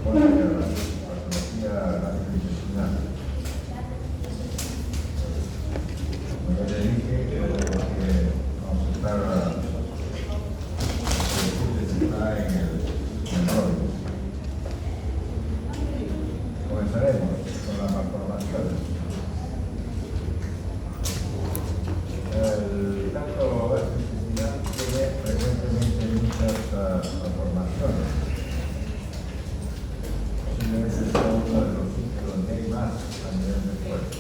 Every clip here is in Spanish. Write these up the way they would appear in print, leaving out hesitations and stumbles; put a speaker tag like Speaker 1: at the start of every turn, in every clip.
Speaker 1: corresponde a la patología gastrointestinal. Como ya le dije, vamos a estar está en el orden. Comenzaremos con la malformación. El tracto gastrointestinal tiene frecuentemente muchas malformaciones. Posiblemente sea uno de los sitios donde hay más a nivel del cuerpo.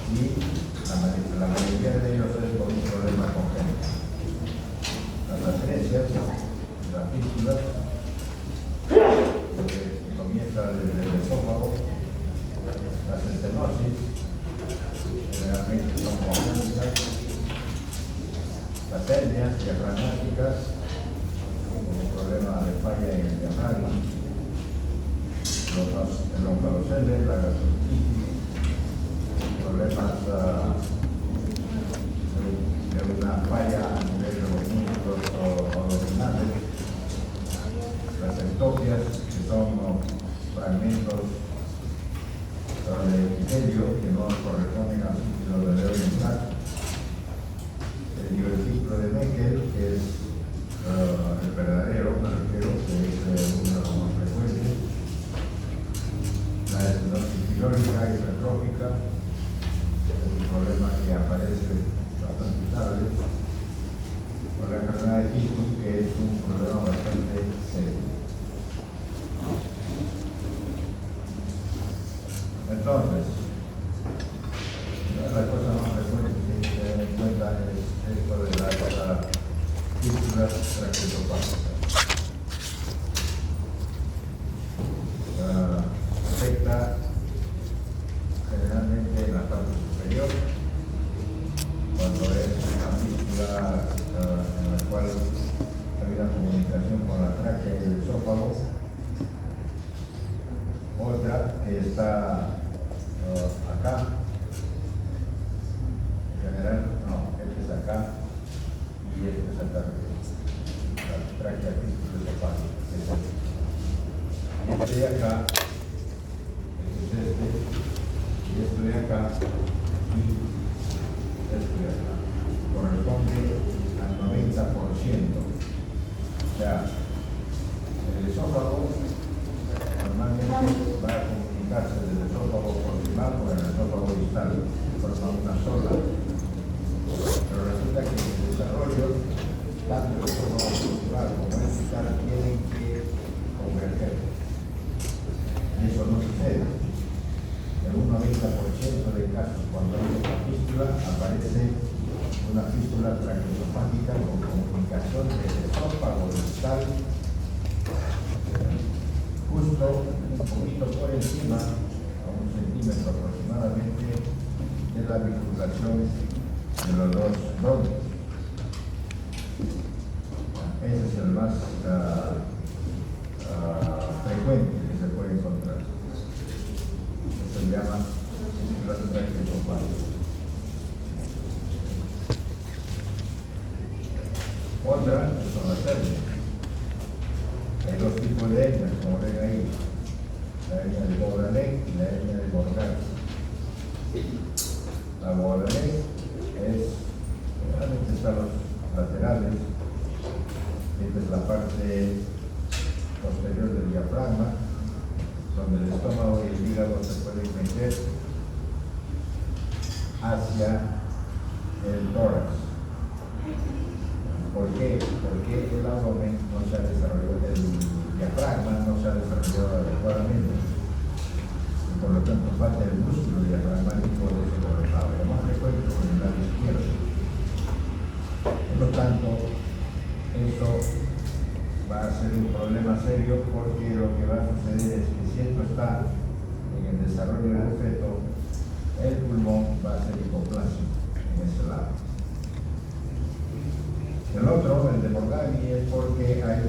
Speaker 1: Y la mayoría de ellos es por un problema congénito. Las adherencias, las fístulas, que comienza desde el esófago, las estenosis, generalmente son congénitas, las hernias diafragmáticas, un problema de falla en el diafragma, el oncolocele, la gastritis, problemas de una falla a nivel de los músculos abdominales, las ectopias, que son fragmentos de epitelio que no corresponden al ciclo de dedo intacto, el divertículo de Meckel, que es el verdadero, me refiero, que es uno de los más frecuentes, la estenosis pilórica hipertrófica, es un problema que aparece bastante tarde, por la enfermedad de Hisham, que es un problema bastante serio. Entonces, una de las cosas más frecuentes que hay que tener en cuenta es esto de las fístulas traqueosofágicas. Afecta generalmente en la parte superior, cuando es una fístula en la cual hay una comunicación con la tráquea y el esófago. Otra que está acá, en general, no, este es acá y este es acá, la tráquea fístula esofágica, que es este. Este de acá, este es este, y esto de acá, y esto de acá, corresponde al 90%. O sea, el esófago normalmente va a comunicarse desde el esófago proximal con el esófago distal, que forma una sola. Pero resulta que en el desarrollo, tanto el esófago proximal como el distal tienen que converger. Y eso no sucede. En un 90% de casos, cuando hay una fístula, aparece una fístula traqueosofágica con comunicación del esófago distal justo un poquito por encima, a 1 centímetro aproximadamente, de la bifurcación de los dos bronquios. Ese es el más frecuente que se puede encontrar. Eso se llama fístulas traqueosofágicas. Otra son las hernias. Hay dos tipos de hernias, como ven ahí, la hernia de Borlée y la hernia de Borgata. La Borlée es, generalmente está los laterales, esta es la parte posterior del diafragma, donde el estómago y el hígado se pueden meter hacia el tórax. ¿Por qué? Porque el abdomen no se ha desarrollado, el diafragma no se ha desarrollado adecuadamente. Y por lo tanto falta el músculo diafragmático de ese lado. Lo más frecuente con el lado izquierdo. Por lo tanto, eso va a ser un problema serio porque lo que va a suceder es que si esto está en el desarrollo del feto, el pulmón va a ser hipoplásico en ese lado. El otro, el de Morgagni, es porque hay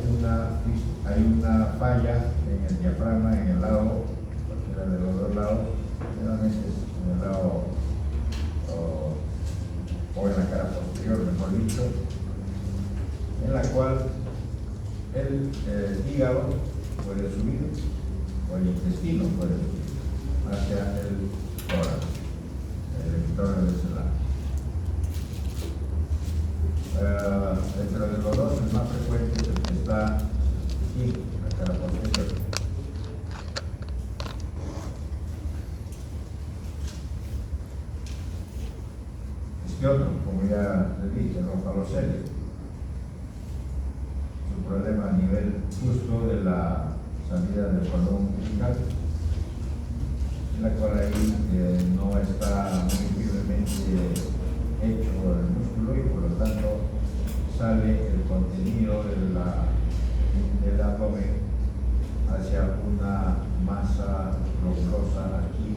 Speaker 1: una falla en el diafragma, en el lado, cualquiera de los dos lados, generalmente es en el lado o en la cara posterior, mejor dicho, en la cual el hígado puede subir, o el intestino puede subir hacia el tórax, el entorno del cerebro. Entre los dos, el más frecuente es el que está aquí, en la cara posterior. Este otro, como ya les dije, el omphalocele, es un problema a nivel justo de la salida del cordón umbilical, en la cual ahí no está muy firmemente hecho el músculo y por lo tanto sale el contenido del abdomen hacia una masa globulosa aquí,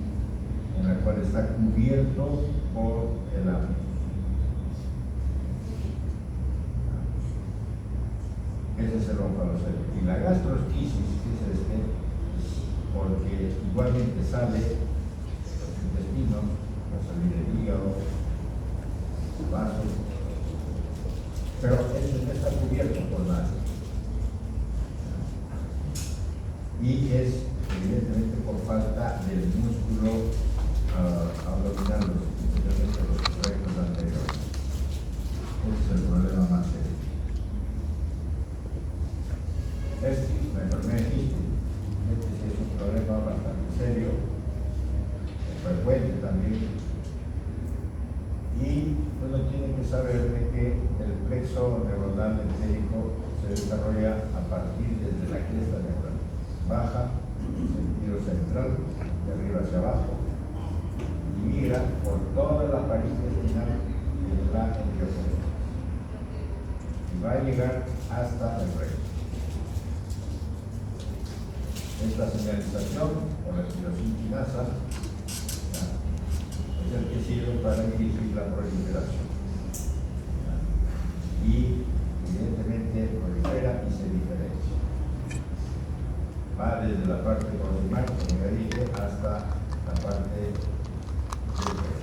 Speaker 1: en la cual está cubierto por el abdomen. Ese es el omphalocele. Y la gastrosquisis, que es porque igualmente sale los intestinos, va a salir el hígado, vasos, pero eso no está cubierto por nada. Y es evidentemente por falta del músculo abdominal, especialmente los rectos anteriores. Ese es el problema más serio. Este es una enfermedad quística. Este sí es un problema bastante serio, frecuente también. Y uno tiene que saber de que el plexo neuronal entérico se desarrolla a partir desde la cresta neural. Baja en sentido central, de arriba hacia abajo, y migra por toda la pared intestinal de la enterocorteza. Y va a llegar hasta el recto. Esta señalización por la tirosinquinasa es el que sirve para dirigir la proliferación. Y evidentemente prolifera y se diferencia. Va desde la parte proximal, como ya dije, hasta la parte superior.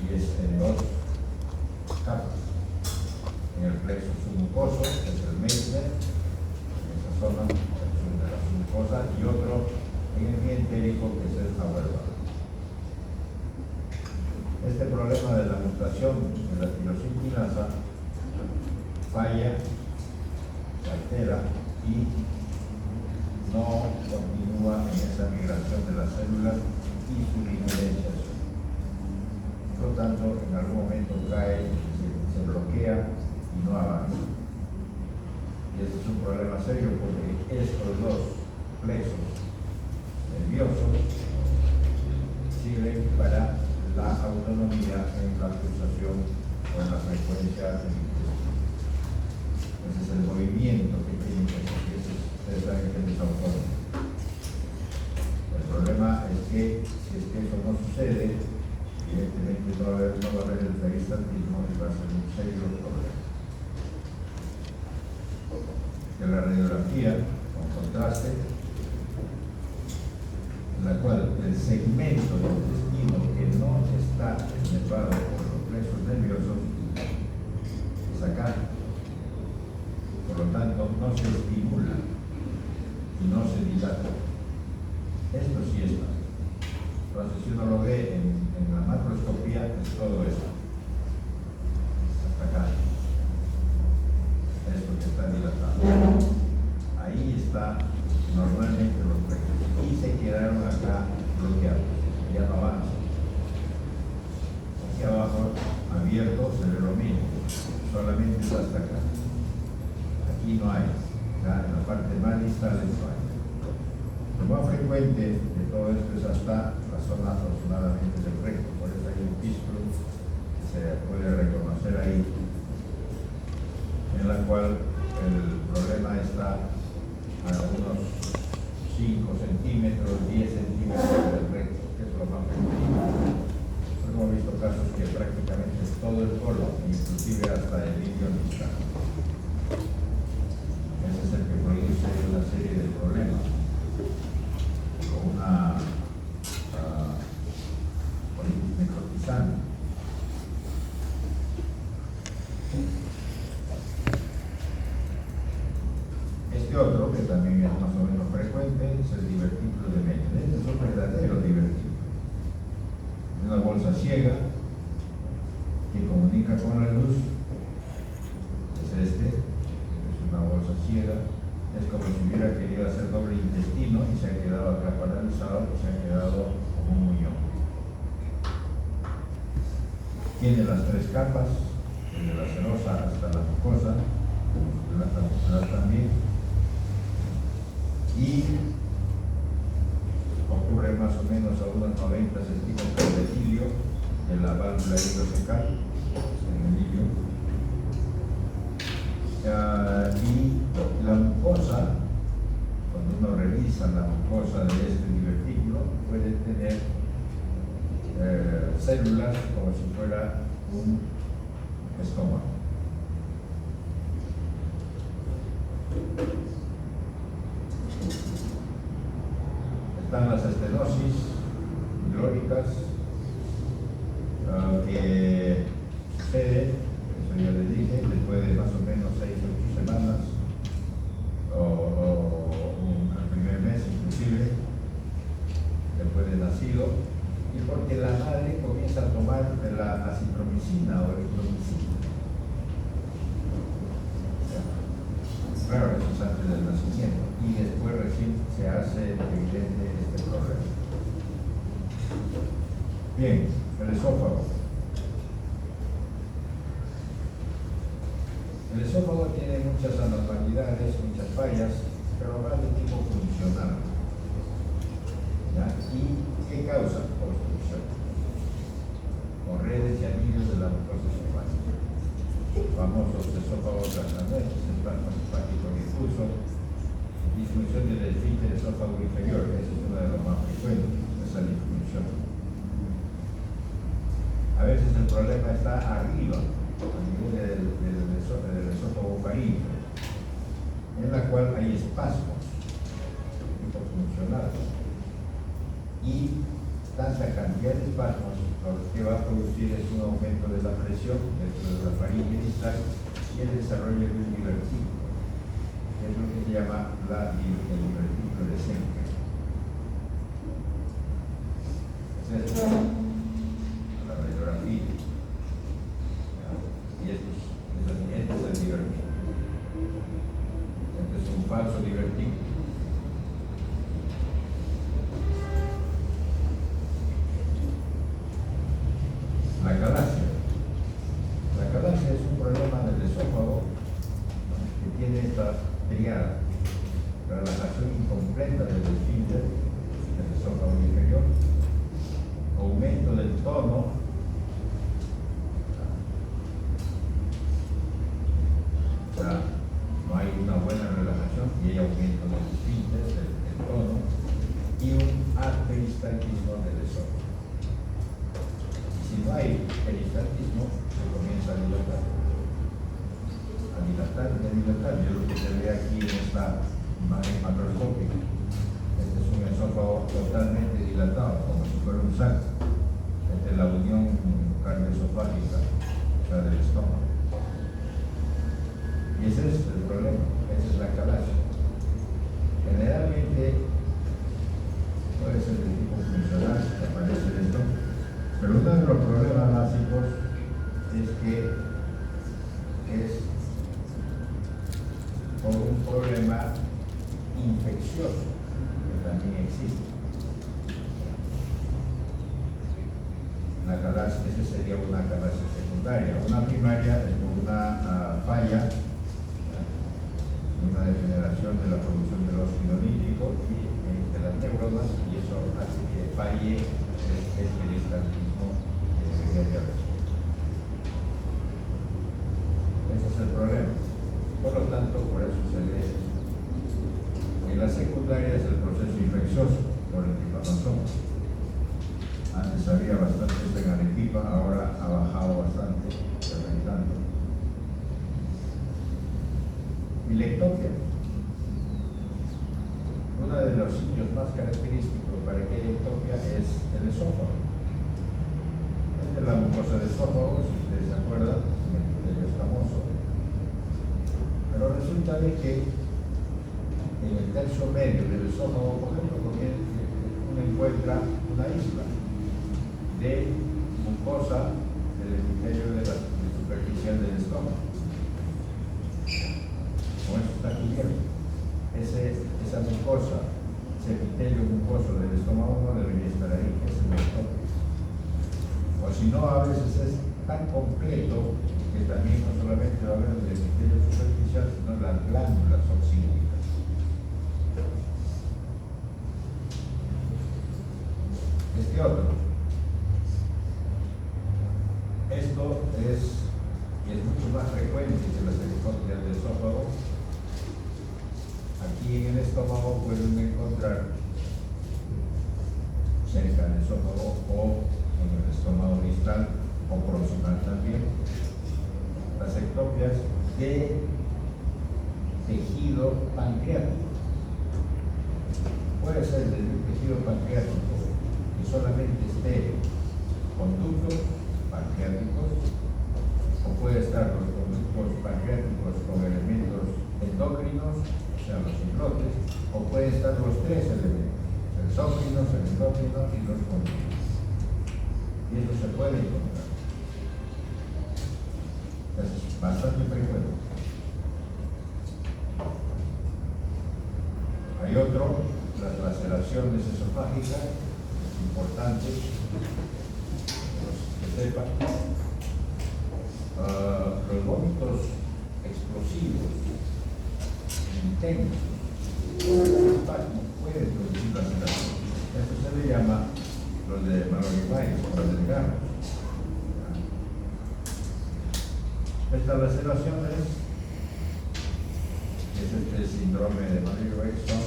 Speaker 1: Y es en dos capas. En el plexo submucoso, que es el Meissner, en esa zona de la submucosa, y otro en el mientérico, que es el Auerbach. Este problema de la mutación de la tirosinquinasa falla, se altera y no continúa en esa migración de las células y su diferenciación. Por lo tanto, en algún momento cae, se bloquea y no avanza. Y este es un problema serio porque estos dos plexos nerviosos sirven para la autonomía en la pulsación o en la frecuencia del intestino. Ese es el movimiento que tiene que hacer, ustedes saben que es autónomo. El problema es que si es que eso no sucede, evidentemente no va a haber el peristantismo y va a ser un serio problema. Que la radiografía con contraste, en la cual el segmento del intestino que no está inervado por los plexos nerviosos es acá. Por lo tanto, no se estimula y no se dilata. Esto sí está. Entonces, si uno lo ve en la macroscopía, es todo esto. Hasta acá. Esto que está dilatado. Ahí está normalmente los plexos. Y se quedaron acá bloqueados. Ya no avanzan. Aquí abajo, abierto, se ve lo mismo. Solamente es hasta acá. Aquí no hay. Ya en la parte más distal no hay. Lo más frecuente de todo esto es hasta la zona aproximadamente del recto. Por eso hay un pístulo que se puede reconocer ahí, en la cual el problema está a unos 5 centímetros, 10 centímetros del recto, que es lo más frecuente. Hemos visto casos que prácticamente es todo el colon, inclusive hasta el ilion distal. Ese es el que produce una serie de problemas, con una colitis necrotizante. Este otro, que también es más o menos como si hubiera querido hacer doble intestino y se ha quedado acá paralizado, se ha quedado como un muñón. Tiene las tres capas, desde la serosa hasta la mucosa, la muscular también, y ocurre más o menos a unos 90 centímetros de hilio en la válvula hidrocecal, en el hilio. Y la mucosa, cuando uno revisa la mucosa de este divertículo, puede tener células como si fuera un estómago. Están las estenosis hidróricas que sucede, eso ya les dije, después de más o menos 6 o 8 semanas o al primer mes inclusive, después de nacido, y porque la madre comienza a tomar de la acitromicina o eritromicina. Claro, eso es antes del nacimiento y después recién se hace evidente este problema. Bien, el esófago. El esófago tiene muchas anormalidades, muchas fallas, pero más de tipo funcional. ¿Ya? ¿Y qué causa? Obstrucción. Con redes y anillos de la mucosa esofágica. Famosos esófagos trascendentes, espasmo esofágico difuso, disfunción del esfínter esófago inferior, ese es uno de los más frecuentes, esa disfunción. A veces el problema está arriba, a nivel del esófago faríngeo, en la cual hay espasmos de tipo funcional y tanta cantidad de espasmos lo que va a producir es un aumento de la presión dentro de la faringe distal y el desarrollo de un divertículo, que es lo que se llama el divertículo de Senke. Es la radiografía. Y este es el divertículo. Este es un falso divertículo. La calasia. La calasia es un problema del esófago que tiene esta triada: relajación incompleta del esfínter, del esófago inferior, aumento del tono, o sea, no hay una buena relajación y hay aumento del esfínter, del tono, y un aperistaltismo del esófago. Si no hay peristaltismo, se comienza a dilatar. Y es lo que se ve aquí en esta imagen macroscópica. Este es un esófago totalmente dilatado, como si fuera un saco. Esta es la unión cardioesofágica, o sea, del estómago. Y ese es el problema, esa es la calasia. Generalmente puede ser de tipo funcional, que aparece en esto. Pero uno de los problemas básicos es que es por un problema infeccioso que también existe. La calasia, esa sería una calasia secundaria. Una primaria es por una falla, una degeneración de la producción del óxido nítrico y de las neuronas, y eso hace que falle el peristaltismo que debería haber. Ese es el problema. Por lo tanto, por eso se lee. Y la secundaria es el proceso infeccioso por el trypanosoma. Antes había bastante en Arequipa, ahora ha bajado bastante, tanto. Y la ectopia. Uno de los sitios más característicos para que haya ectopia es el esófago. Esta es la mucosa del esófago, si ustedes se acuerdan, es famoso. Pero resulta de que en el tercio medio del esófago, por ejemplo, uno encuentra una isla de mucosa del epitelio de la superficial del estómago. Con eso está cubierto. esa mucosa, ese epitelio mucoso del estómago no debería estar ahí, ese es el estómago. O si no, a veces es tan completo que también no solamente va a haber el epitelio superficial, sino las glándulas oxígenas. Este otro. Esto es mucho más frecuente que las ectopias del esófago. Aquí en el estómago pueden encontrar cerca del esófago o en el estómago distal o proximal también las ectopias de tejido pancreático. Puede ser del tejido pancreático que solamente esté conductos pancreáticos, o puede estar los conductos pancreáticos con elementos endocrinos, o sea, los islotes, o pueden estar los tres elementos, el exócrinos, el endócrino y los conductos. Y eso se puede encontrar. Es bastante frecuente. Hay otro, las laceraciones esofágicas, es importante que sepan. Los vómitos explosivos, intensos, pueden producir laceración. Esto se le llama los de Mallory-Weiss, o los del Garo. Estas laceraciones, es este síndrome de Mallory-Weiss, son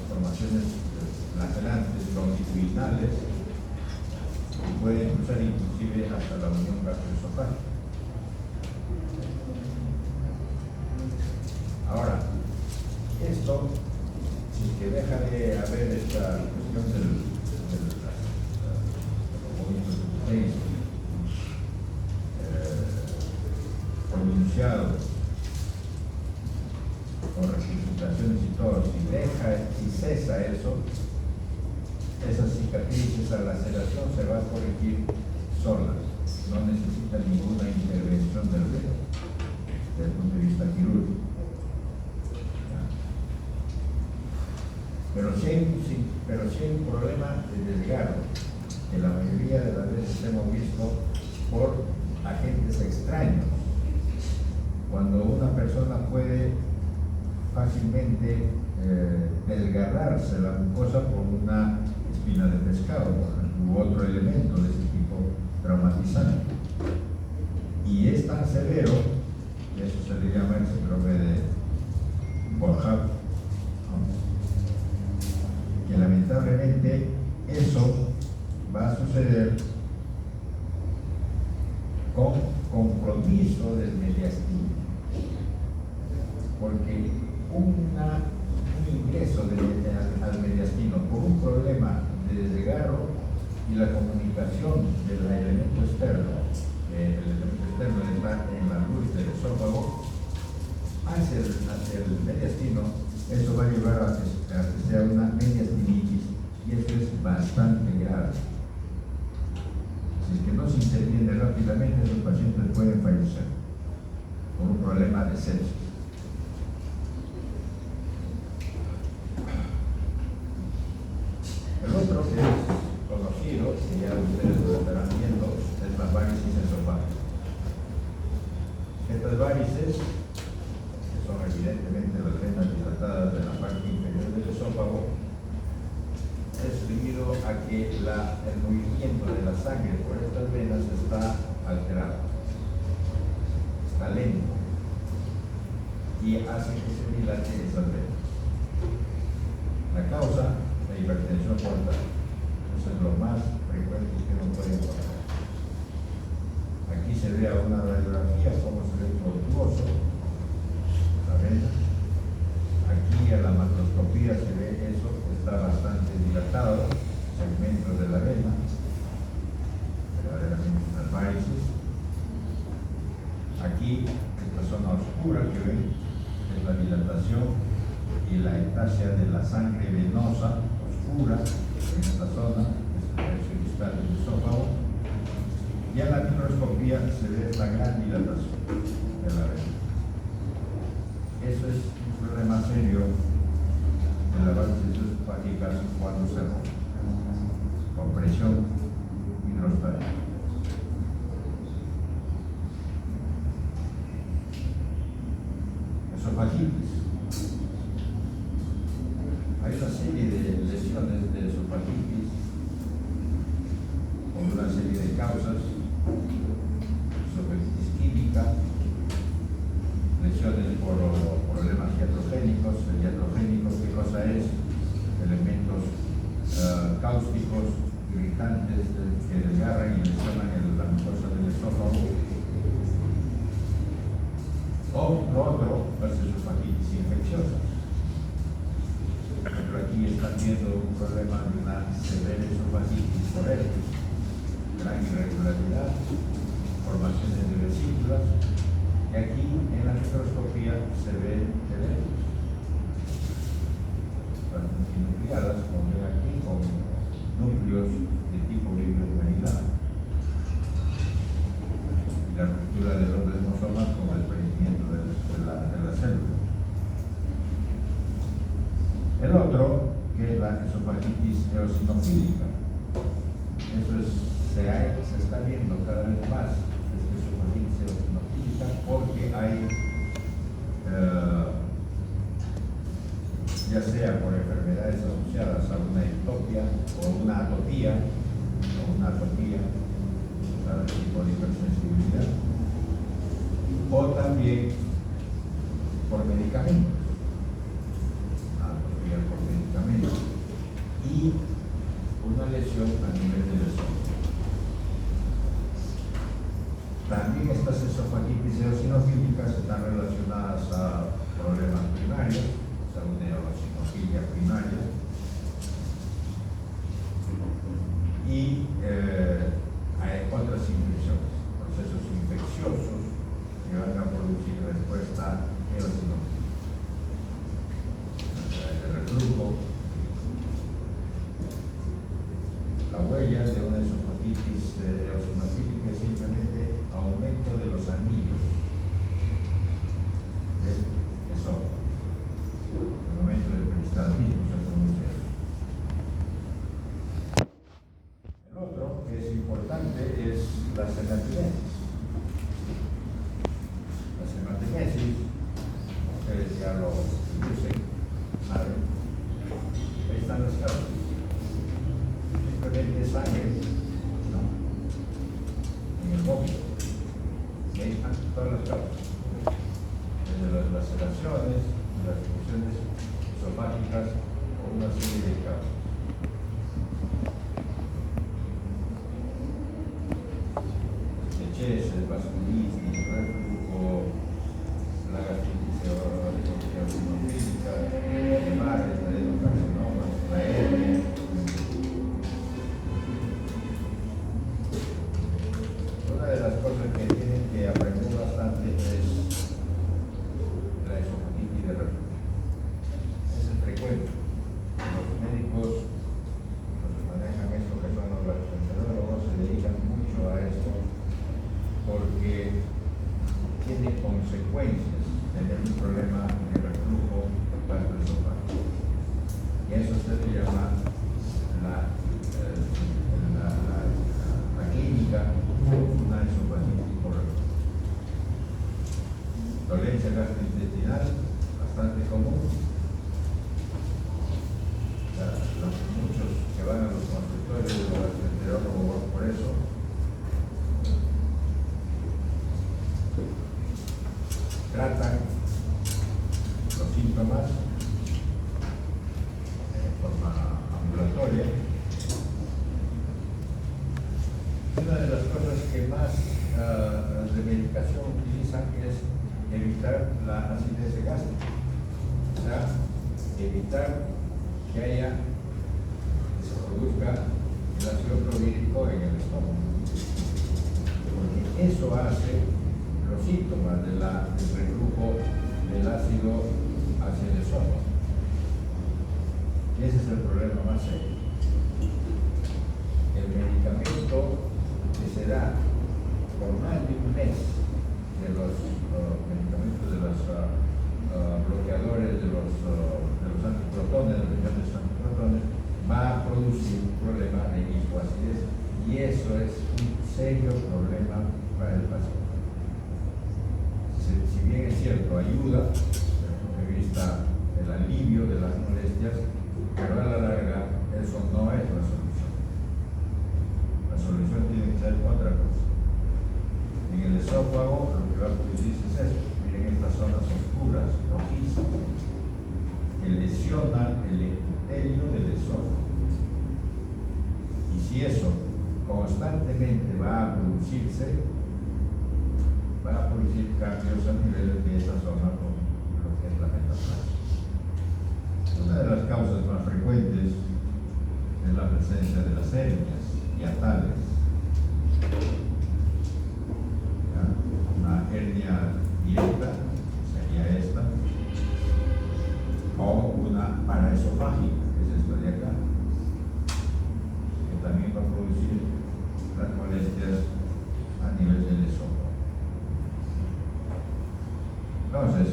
Speaker 1: formaciones lacerantes longitudinales que pueden cruzar inclusive hasta la unión gastroesofágica. Ahora, esto, si que deja de haber esta cuestión del pronunciado con representaciones y todo, si cesa eso, esa cicatriz, esa laceración se va a corregir sola, no necesita ninguna intervención del dedo desde el punto de vista quirúrgico. Pero si hay un problema de desgarro, que la mayoría de las veces hemos visto por agentes extraños, cuando una persona puede fácilmente desgarrarse la mucosa por una espina de pescado u otro elemento de ese tipo traumatizante. Y es tan severo, eso se le llama el síndrome de Borja, que lamentablemente eso va a suceder con compromiso del mediastino, porque un ingreso al mediastino por un problema de desgarro y la comunicación del elemento externo, el elemento externo está en la luz del esófago, hacia el mediastino, eso va a llevar a que sea una mediastinitis, y eso es bastante grave. Si es que no se interviene rápidamente, esos pacientes pueden fallecer por un problema de sepsis. El otro que es conocido, que ya ustedes lo estarán viendo, es las varices esofágicas. Estas varices, que son evidentemente las venas dilatadas de la parte inferior del esófago, es debido a que el movimiento de la sangre por estas venas está alterado, está lento, y hace que se dilate esas venas. La causa, la hipertensión portal, eso es lo más frecuente que uno puede encontrar. Aquí se ve a una radiografía cómo se ve tortuoso la vena. Aquí a la macroscopía se ve eso, está bastante dilatado, segmentos de la vena, verdaderamente unas varices. Aquí, esta zona oscura que ven, es la dilatación y la ectasia de la sangre venosa oscura en esta zona, es el tercio distal del esófago. Y a la microscopía se ve la gran dilatación de la vena. eso es un problema serio en las válvulas esofágicas cuando se rompe con presión hidrostática. Esofagitis. Hay una serie de lesiones de esofagitis con una serie de causas: esofagitis química, lesiones por problemas iatrogénicos. El iatrogénico, ¿qué cosa es? Elementos cáusticos, irritantes que desgarran y lesionan la mucosa del esófago. O lo otro, las esofagitis infecciosas. Por ejemplo, aquí están viendo un problema de una severa esofagitis por herpes, gran irregularidad, formaciones de vesículas, y aquí en la microscopía se ve el herpes. Están nucleadas, como ven aquí, con núcleos de tipo bibliogranulado. Y la ruptura de los desmosomas con el prendimiento de la célula. El otro, que es la esofagitis eosinofílica. Se está viendo cada vez más esta esofagitis eosinofílica porque hay, ya sea por enfermedades asociadas a una ectopia o una atopía, tipo de hipersensibilidad, o también por medicamentos, por medicamentos, y una lesión a nivel del esófago. También estas esofagitis eosinofílicas están relacionadas a problemas primarios, o sea, una eosinofilia primaria, y hay otras infecciones, procesos infecciosos que van a producir respuesta eosinofílica. El reflujo, la huella de una esofagitis eosinofílica es simplemente aumento de los anillos del esófago, el aumento del peristaltismo, se pronuncia. El otro que es importante es la hematogenesis. La hematogenesis, ustedes ya lo conocen, saben, ahí están las causas. Simplemente sangre, ¿no?, en el vómito. Y ahí están todas las causas. Desde las laceraciones, las funciones esofágicas o una serie de causas. Lecheses, vasculitis, reflujo, la gastritis eosinofílica, hemares, adenocarcinomas, la hernia. Una de las cosas que tienen que aprender bastante es la esofagitis de reflujo. Es frecuente. Los médicos, los que manejan esto, que son los gastroenterólogos, se dedican mucho a esto porque tiene consecuencias tener un problema de reflujo gastroesofágico. Y eso se le llama la clínica de una esofagitis por reflujo. Dolencia gastrointestinal, bastante común. Muchos que van a los consultorios de los gastroenterólogos por eso. Tratan los síntomas de forma ambulatoria. Una de las cosas que más de medicación utilizan es evitar la acidez gástrica, o sea, evitar que se produzca el ácido clorhídrico en el estómago, porque eso hace los síntomas del reflujo del ácido hacia el esófago. Y ese es el problema más serio. El medicamento que se da por más de un mes de los medicamentos de las serio problema para el paciente. Si bien es cierto, ayuda desde el punto de vista del alivio de las molestias, pero a la larga eso no es la solución. La solución tiene que ser otra cosa. En el esófago lo que va a producirse es eso. Miren estas zonas oscuras, rojizas, que lesionan el epitelio del esófago. Y si eso constantemente va a producirse, va a producir cambios a nivel de esa zona con lo que es la metaplasia. Una de las causas más frecuentes es la presencia de las hernias hiatales. Una hernia directa sería esta, o una paraesofágica, que es esto de acá, que también va a producir las molestias a nivel del esófago. Entonces,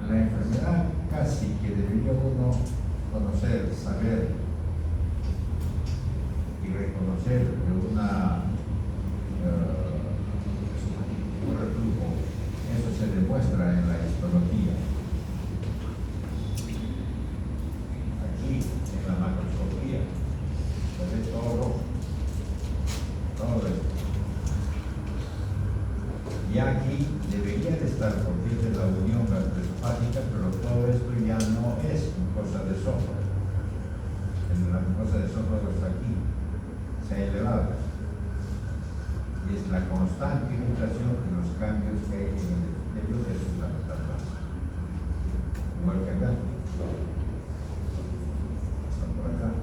Speaker 1: la enfermedad casi que debería uno conocer, saber y reconocer de un reflujo, eso se demuestra en la histología. Aquí, en la macroscopía, se ve todo rojo, todo esto. Y aquí debería de estar, porque es de la unión gastroesofágica, pero todo esto ya no es mucosa de esófago. La mucosa de esófago está aquí, se ha elevado. Y es la constante irritación de los cambios que hay en el epitelio de la metaplasia. Igual que acá. Está por acá.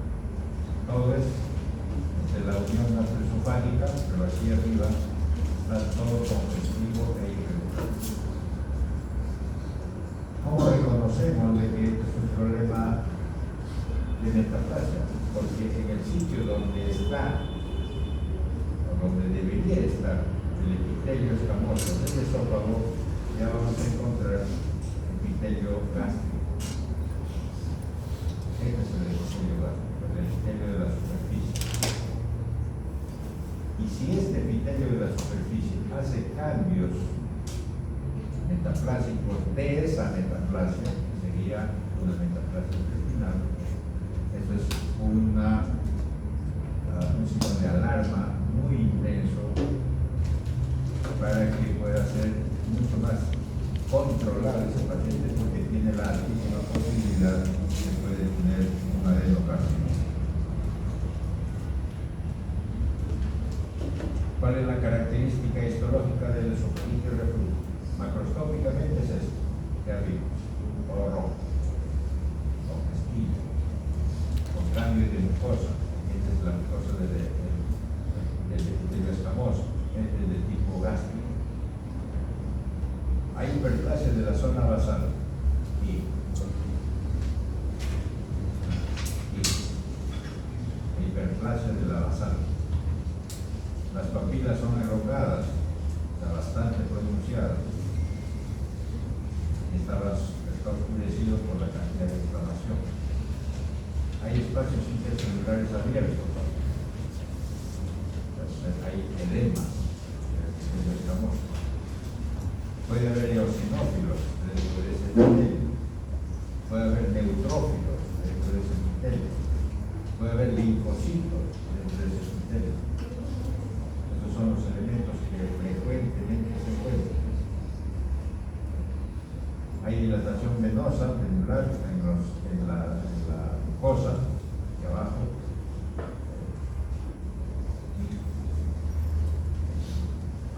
Speaker 1: Todo es de la unión gastroesofágica, pero aquí arriba está todo congestivo e irregular. ¿Cómo reconocemos de que este es un problema de metaplasia? Porque en el sitio donde está, o donde debería estar el epitelio escamoso del esófago, ya vamos a encontrar epitelio gástrico. Este es el epitelio gástrico, el epitelio de la superficie. Y si este epitelio de la superficie hace cambios metaplásicos de esa metaplasia, que sería una metaplasia intestinal, esto es un signo de alarma muy intenso para que pueda ser mucho más controlado ese paciente, porque tiene la altísima posibilidad de puede tener un adenocarcinoma. ¿Cuál es la característica histológica del esofagitis reflujo? Macroscópicamente es esto, de arriba, todo rojo, congestivo, con cambio de mucosa. Esta es la mucosa del epitelio escamoso, este es de tipo gástrico. Hay hiperplasia de la zona basal y hiperplasia de la basal. Las papilas son elongadas, está bastante pronunciadas. Está oscurecido por la cantidad de inflamación. Hay espacios intercelulares abiertos. Hay edemas, puede haber eosinófilos dentro de ese epitelio, puede haber neutrófilos dentro de ese epitelio, puede haber linfocitos dentro de ese epitelio. Estos son los elementos que frecuentemente se encuentran. Hay dilatación venosa, venular, en la mucosa, aquí abajo.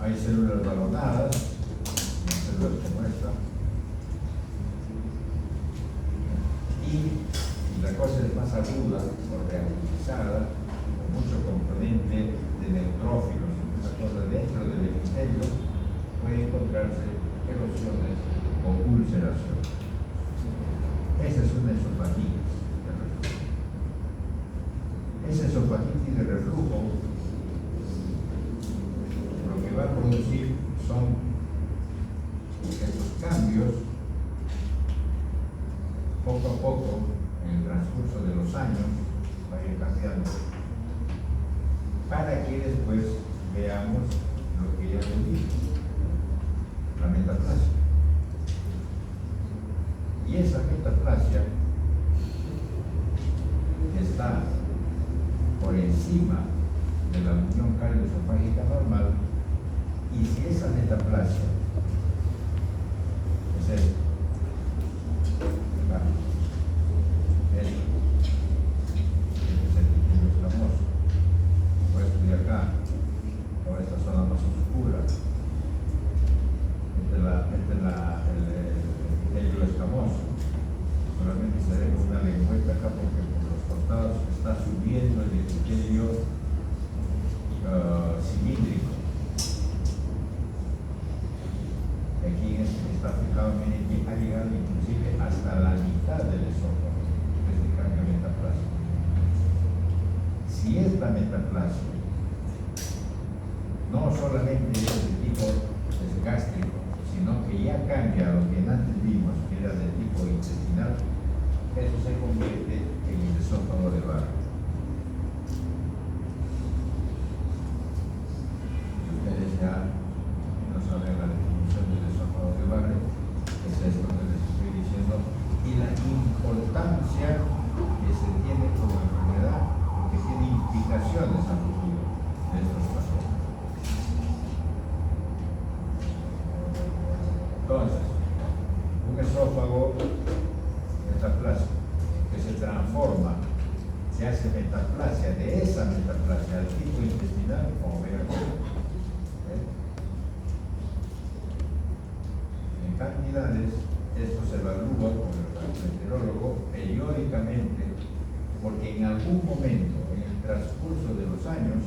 Speaker 1: Hay células balonadas, células como esta. Y la cosa es más aguda o reagudizada, con mucho componente de neutrófilos. Esa cosa dentro del epitelio puede encontrarse erosiones o ulceración. Esa es una esofagitis de reflujo. Esa esofagitis de reflujo lo que va a producir son estos cambios poco a poco en el transcurso de los años, va a ir cambiando para que después veamos lo que ya les dije, la metaplasia. Y esa metaplasia está por encima de la unión cardio-esofágica normal, y si esa metaplasia es esto, acá, esto, este es el epitelio escamoso, o esto de acá, o esta zona más oscura, este es el epitelio escamoso. Solamente se ve con una lengüeta acá porque por los costados está subiendo el epitelio cilíndrico. Aquí en este que está fijado, miren que ha llegado inclusive hasta la mitad del esófago, este cambio metaplásico. Si esta metaplasia no solamente es de tipo gástrico, sino que ya cambia a lo que antes vimos, que era de tipo intestinal, eso se convierte en el esófago de Barrett. Ustedes ya no saben la definición del esófago de Barrett, es esto que les estoy diciendo, y la importancia que se tiene como enfermedad, porque tiene implicaciones a futuro de estos pacientes. Entonces, un esófago metaplasia que se transforma, se hace metaplasia, de esa metaplasia al tipo intestinal, como ven aquí. En cantidades, esto se evalúa por el gastroenterólogo periódicamente, porque en algún momento, en el transcurso de los años,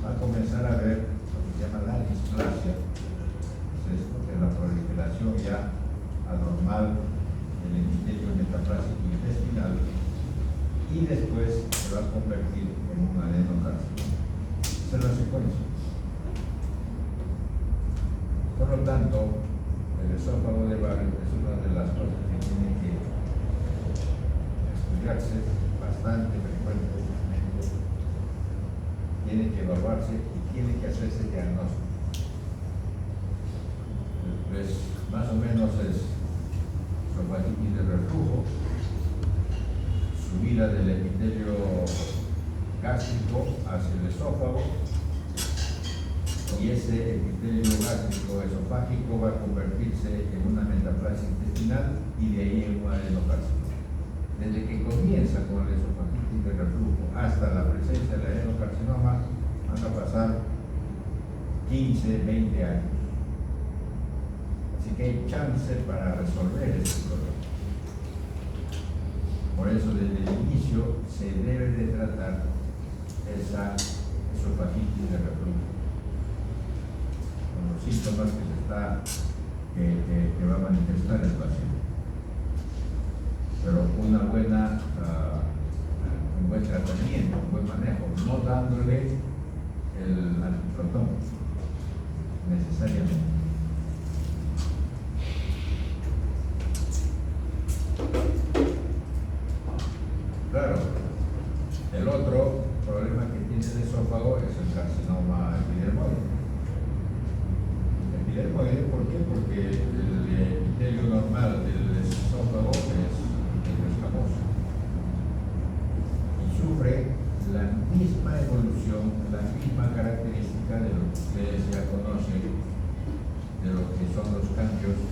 Speaker 1: va a comenzar a ver lo que se llama la displasia. Es esto, que es la proliferación ya anormal del epitelio metaplásico intestinal, y después se va a convertir en un adenocarcinoma. Esa es la secuencia. Por lo tanto, el esófago de Barrett es una de las cosas que tiene que estudiarse bastante frecuentemente, tiene que evaluarse y tiene que hacerse diagnóstico. Pues más o menos es esofagititis de reflujo, subida del epitelio gástrico hacia el esófago, y ese epitelio gástrico esofágico va a convertirse en una metaplasia intestinal y de ahí en un adenocarcinoma. Desde que comienza con el esofagitis de reflujo hasta la presencia del adenocarcinoma van a pasar 15, 20 años. Así que hay chance para resolver este problema. Por eso desde el inicio se debe de tratar esa esofagitis de reflujo, con los síntomas que va a manifestar el paciente. Pero un buen tratamiento, un buen manejo, no dándole el antiprotón necesariamente. Claro, el otro problema que tiene el esófago es el carcinoma epidermoide. Epidermoide, ¿por qué? Porque el epitelio normal del esófago es epitelio escamoso y sufre la misma evolución, la misma característica de lo que ustedes ya conocen, de lo que son los cambios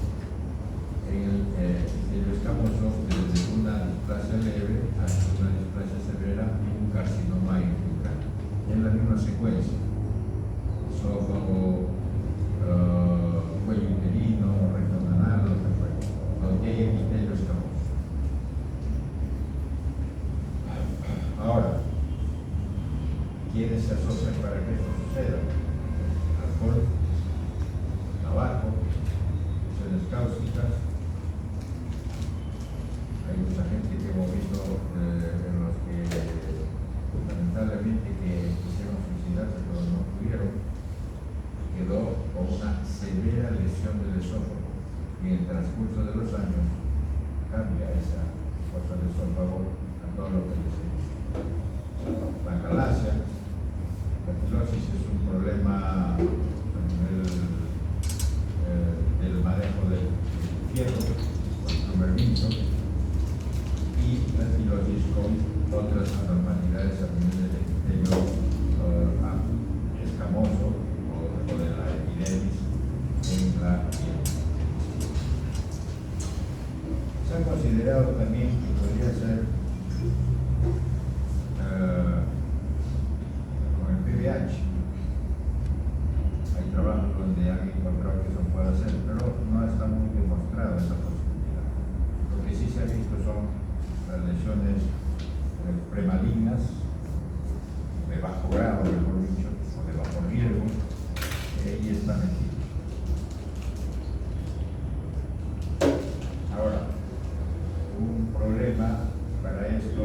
Speaker 1: en el epitelio escamoso, desde una displasia leve hasta una displasia severa y un carcinoma intradural. Es la misma secuencia: esófago, cuello uterino, recto anal, lo que fuera, donde hay epitelio escamoso. Ahora, ¿quiénes se asocian para que esto suceda? Alcohol, tabaco, acciones cáusticas. Hay mucha gente que hemos visto en los que lamentablemente que quisieron suicidarse pero no pudieron, quedó con una severa lesión del esófago, y en el transcurso de los años cambia esa cosa del esófago a todo lo que les he dicho. La calasia, fibrosis con otras anormalidades a nivel del epitelio escamoso o de la epidermis en la piel. Se ha considerado también que podría ser con el PVH. Hay trabajos donde han encontrado que eso puede hacer, pero no está muy demostrado esa posibilidad. Lo que sí se ha visto son las lesiones premalignas, de bajo grado, mejor dicho, o de bajo riesgo, y están aquí. Ahora, un problema para esto,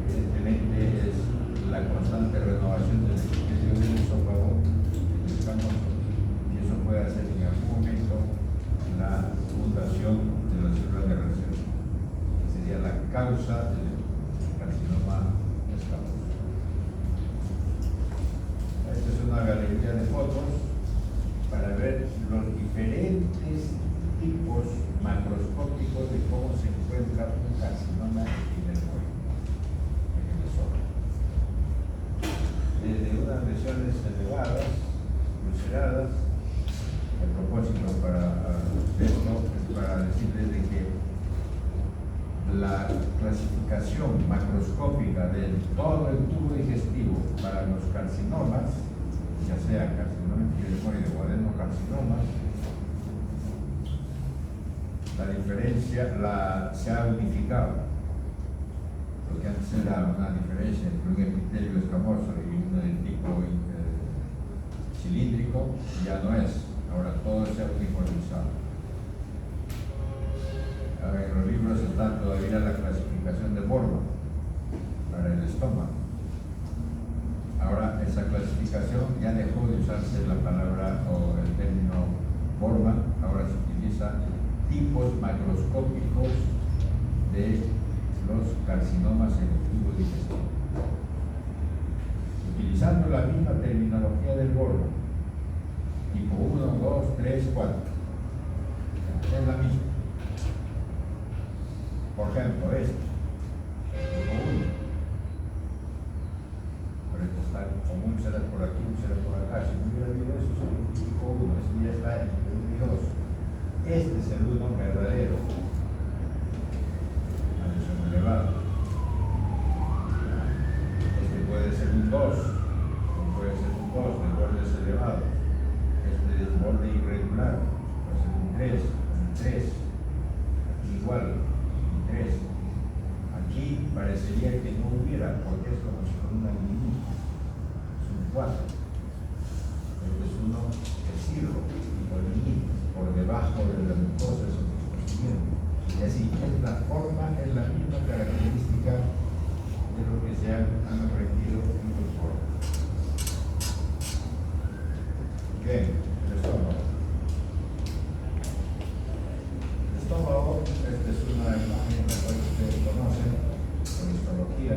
Speaker 1: evidentemente, es la constante renovación del epitelio del esófago, y eso puede hacer en algún momento la mutación de las células de reacción. Sería la causa del carcinoma escamoso. Esta es una galería de fotos para ver los diferentes tipos macroscópicos de cómo se encuentra un carcinoma epidermoide en el esófago. Desde unas lesiones elevadas, ulceradas. El propósito para esto es para decirles de que la clasificación macroscópica de todo el tubo digestivo para los carcinomas, ya sea carcinoma epidermoide o adenocarcinoma, la diferencia se ha unificado, porque antes era una diferencia entre un epitelio escamoso y uno del tipo cilíndrico, ya no es. Ahora todo se ha uniformizado. Ahora, en los libros está todavía la clasificación de Borman para el estómago. Ahora esa clasificación ya dejó de usarse la palabra o el término Borman, ahora se utiliza tipos macroscópicos de los carcinomas en el tubo digestivo. Utilizando la misma terminología del Borman, tipo 1, 2, 3, 4. Es la misma. Por ejemplo, tipo 1. Pero esto está como úlceras por aquí, úlceras por acá. Si no hubiera habido eso, sería un tipo 1. Este ya está entre 1 y 2. Este es el 1 verdadero. La lesión elevada. Este puede ser un 2. Puede ser un 2 de bordes elevados. Este es borde irregular. Puede ser un 3. Un 3. Igual. 3. Aquí parecería que no hubiera, porque es como si con una línea. Es un 4. Este es uno que sirve por debajo de la mucosa, eso es y así, es la forma, es la misma característica de lo que se han aprendido en los foros. Bien, el estómago. El estómago, esta es una imagen la cual ustedes conocen, con histología,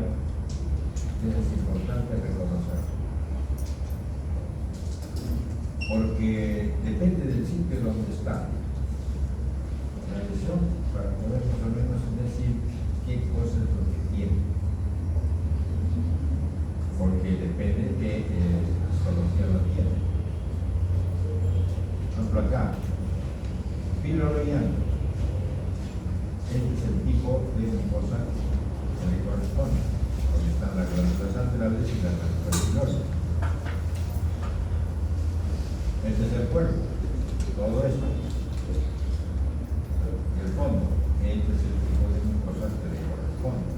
Speaker 1: que es importante reconocer. Porque depende del sitio donde está la lesión, para poder más o menos decir qué cosa es lo que tiene. Porque depende de qué histología lo tiene. Por ejemplo acá, pilorreano. Este es el tipo de mucosa que le corresponde, donde están las glándulas anterales y las glándulas pilosas. Este es el cuerpo, todo esto. El fondo, este es el tipo de mucosa que le corresponde.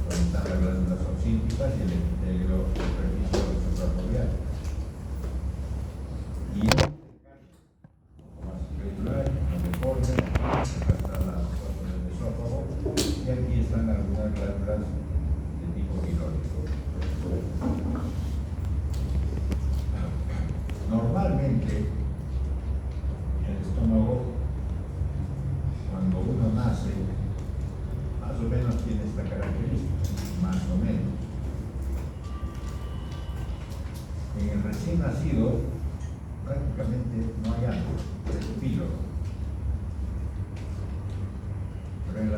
Speaker 1: Donde están las glándulas oxínticas y el epitelio superficial suprarrobial. Y más irregular, no deforme, acá está la foto del esófago, y aquí están algunas glándulas de tipo pilórico. Normalmente, el estómago, cuando uno nace, más o menos tiene esta característica, más o menos.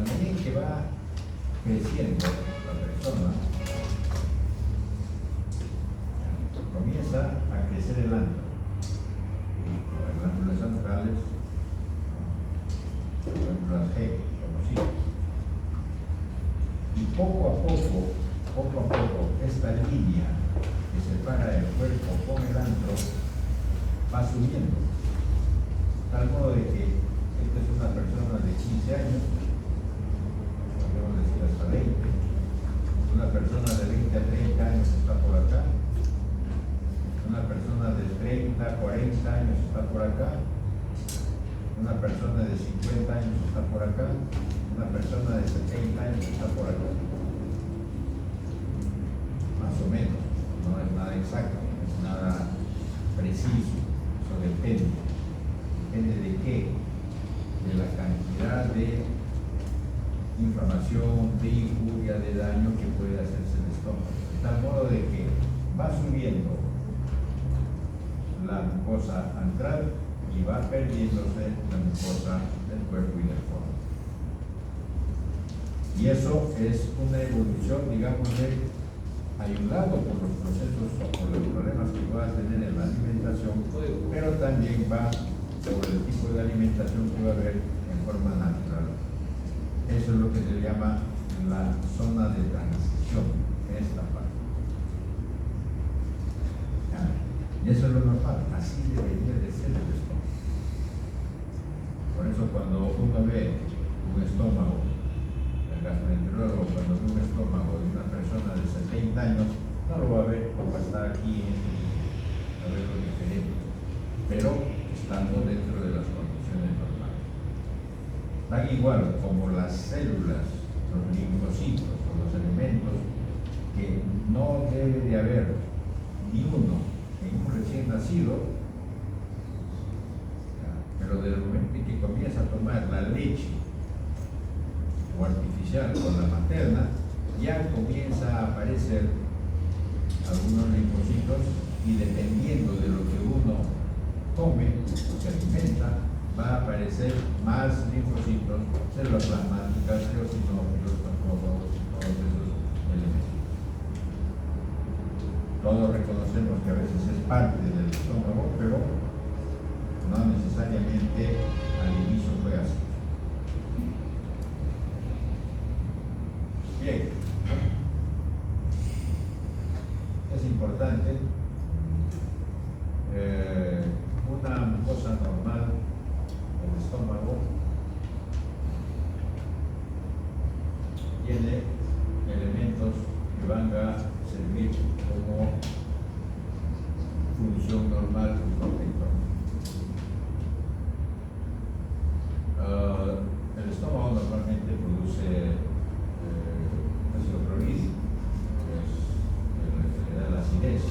Speaker 1: medida en que va creciendo la persona, comienza a crecer el antro. Las glándulas antrales, las glándulas G, conocidas. Y poco a poco, esta línea que separa el cuerpo con el antro va subiendo. Tal modo de que esta es una persona de 15 años, podemos decir hasta 20, una persona de 20 a 30 años está por acá, una persona de 30 a 40 años está por acá, una persona de 50 años está por acá, una persona de 70 años está por acá. Más o menos, no es nada exacto, no es nada preciso, eso depende. ¿Depende de qué? De la cantidad de inflamación, de injuria, de daño que puede hacerse el estómago. De tal modo de que va subiendo la mucosa antral y va perdiéndose la mucosa del cuerpo y del fondo. Y eso es una evolución, digamos, ayudado por los procesos o por los problemas que puedas tener en la alimentación, pero también va sobre el tipo de alimentación que va a haber en forma natural. Eso es lo que se llama la zona de transición, esta parte. Y eso es lo normal, así debería de ser el estómago. Por eso cuando uno ve un estómago, el gastroenterólogo cuando ve un estómago de una persona de 70 años, no lo va a ver como está aquí, a ver lo diferente, pero estando dentro de las condiciones normales. Tan igual como las células, los linfocitos o los elementos que no debe de haber ni uno en un recién nacido, pero desde el momento en que comienza a tomar la leche o artificial o la materna, ya comienza a aparecer algunos linfocitos y dependiendo de lo que uno come o se alimenta, va a aparecer más linfocitos, células plasmáticas, eosinófilos, macrófagos, todos esos elementos. Todos reconocemos que a veces es parte del estómago, pero no necesariamente al inicio fue así. Bien, es importante una mucosa normal del estómago tiene elementos que van a servir como función normal y protector. El estómago normalmente produce ácido clorhídrico, que es el que le da la acidez,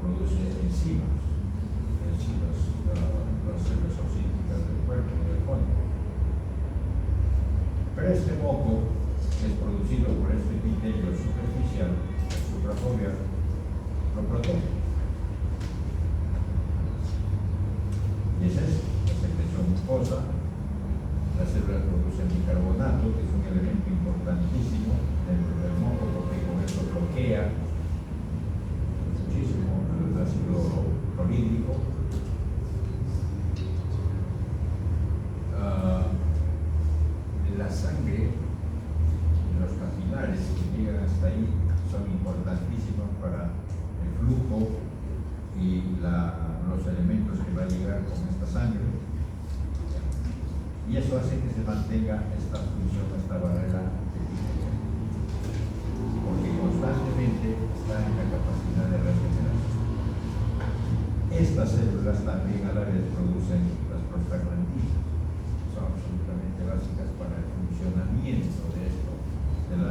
Speaker 1: produce enzimas, las células oxídicas del cuerpo y del fondo. Pero este moco es producido por este epitelio superficial, la suprafobia, lo protege. Y es eso, la secreción mucosa. Las células producen bicarbonato, que es un elemento importantísimo dentro del moco, porque con eso bloquea muchísimo el ácido clorhídrico. La sangre y los capilares que llegan hasta ahí son importantísimos para el flujo y los elementos que va a llegar con esta sangre. Y eso hace que se mantenga esta función, esta barrera epitelial, porque constantemente está en la capacidad de regeneración. Estas células también a la vez producen las prostaglandinas, son absolutamente básicas para el funcionamiento de esto, de la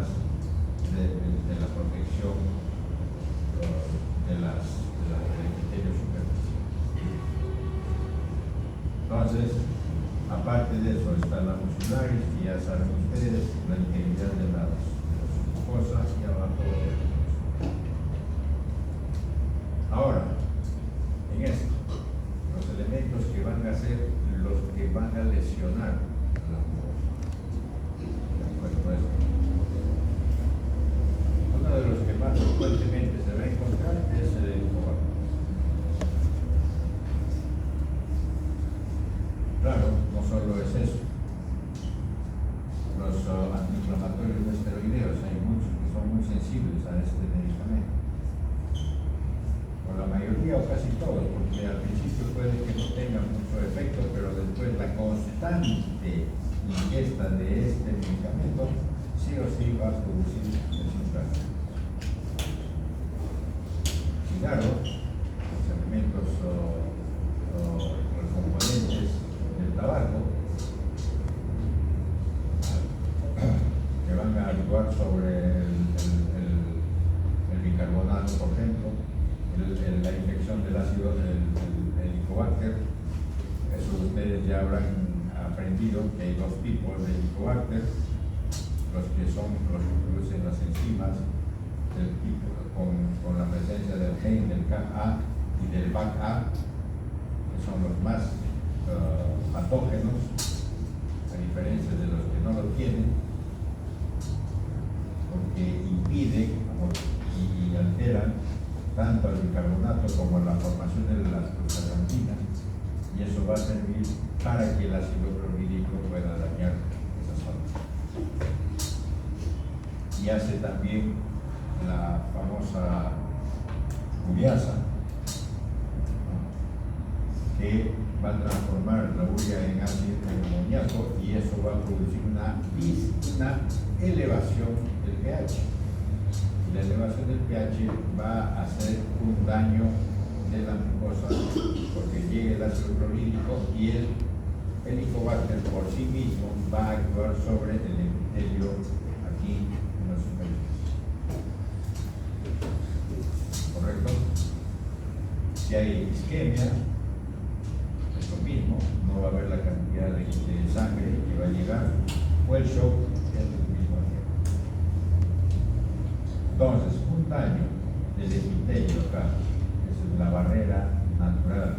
Speaker 1: protección del epitelio superficial. Entonces, aparte de eso está la muscularis, y ya saben ustedes, la integridad de las mucosas y abajo de la muscularis. Ahora, en esto, los elementos que van a ser los que van a lesionar la mucosa. solo es eso. Los antiinflamatorios no esteroideos, hay muchos que son muy sensibles a este medicamento. O la mayoría o casi todos, porque al principio puede que no tenga mucho efecto, pero después la constante ingesta de este medicamento sí o sí va a producir resultados. Cigarro, los elementos los componentes del tabaco que van a actuar sobre el bicarbonato, por ejemplo, la infección del ácido del Helicobacter. Eso ustedes ya habrán aprendido que hay dos tipos de Helicobacter, los que producen las enzimas del tipo con la presencia del gen del CAA y del BAC-A, que son los más patógenos, a diferencia de los que no lo tienen, porque impide y altera tanto el bicarbonato como la formación de las prostaglandinas, y eso va a servir para que el ácido clorhídrico pueda dañar esa zona. Y hace también la famosa ureasa, que va a transformar la urea en ácido amoníaco, y eso va a producir una elevación del pH. Y la elevación del pH va a hacer un daño de la mucosa, porque llega el ácido clorhídrico y el Helicobacter por sí mismo va a actuar sobre el epitelio aquí en los superiores. ¿Correcto? Si hay isquemia, es lo mismo, no va a haber la cantidad de sangre que va a llegar, o el shock es el mismo tiempo. Entonces, un daño del epitelio acá, es la barrera natural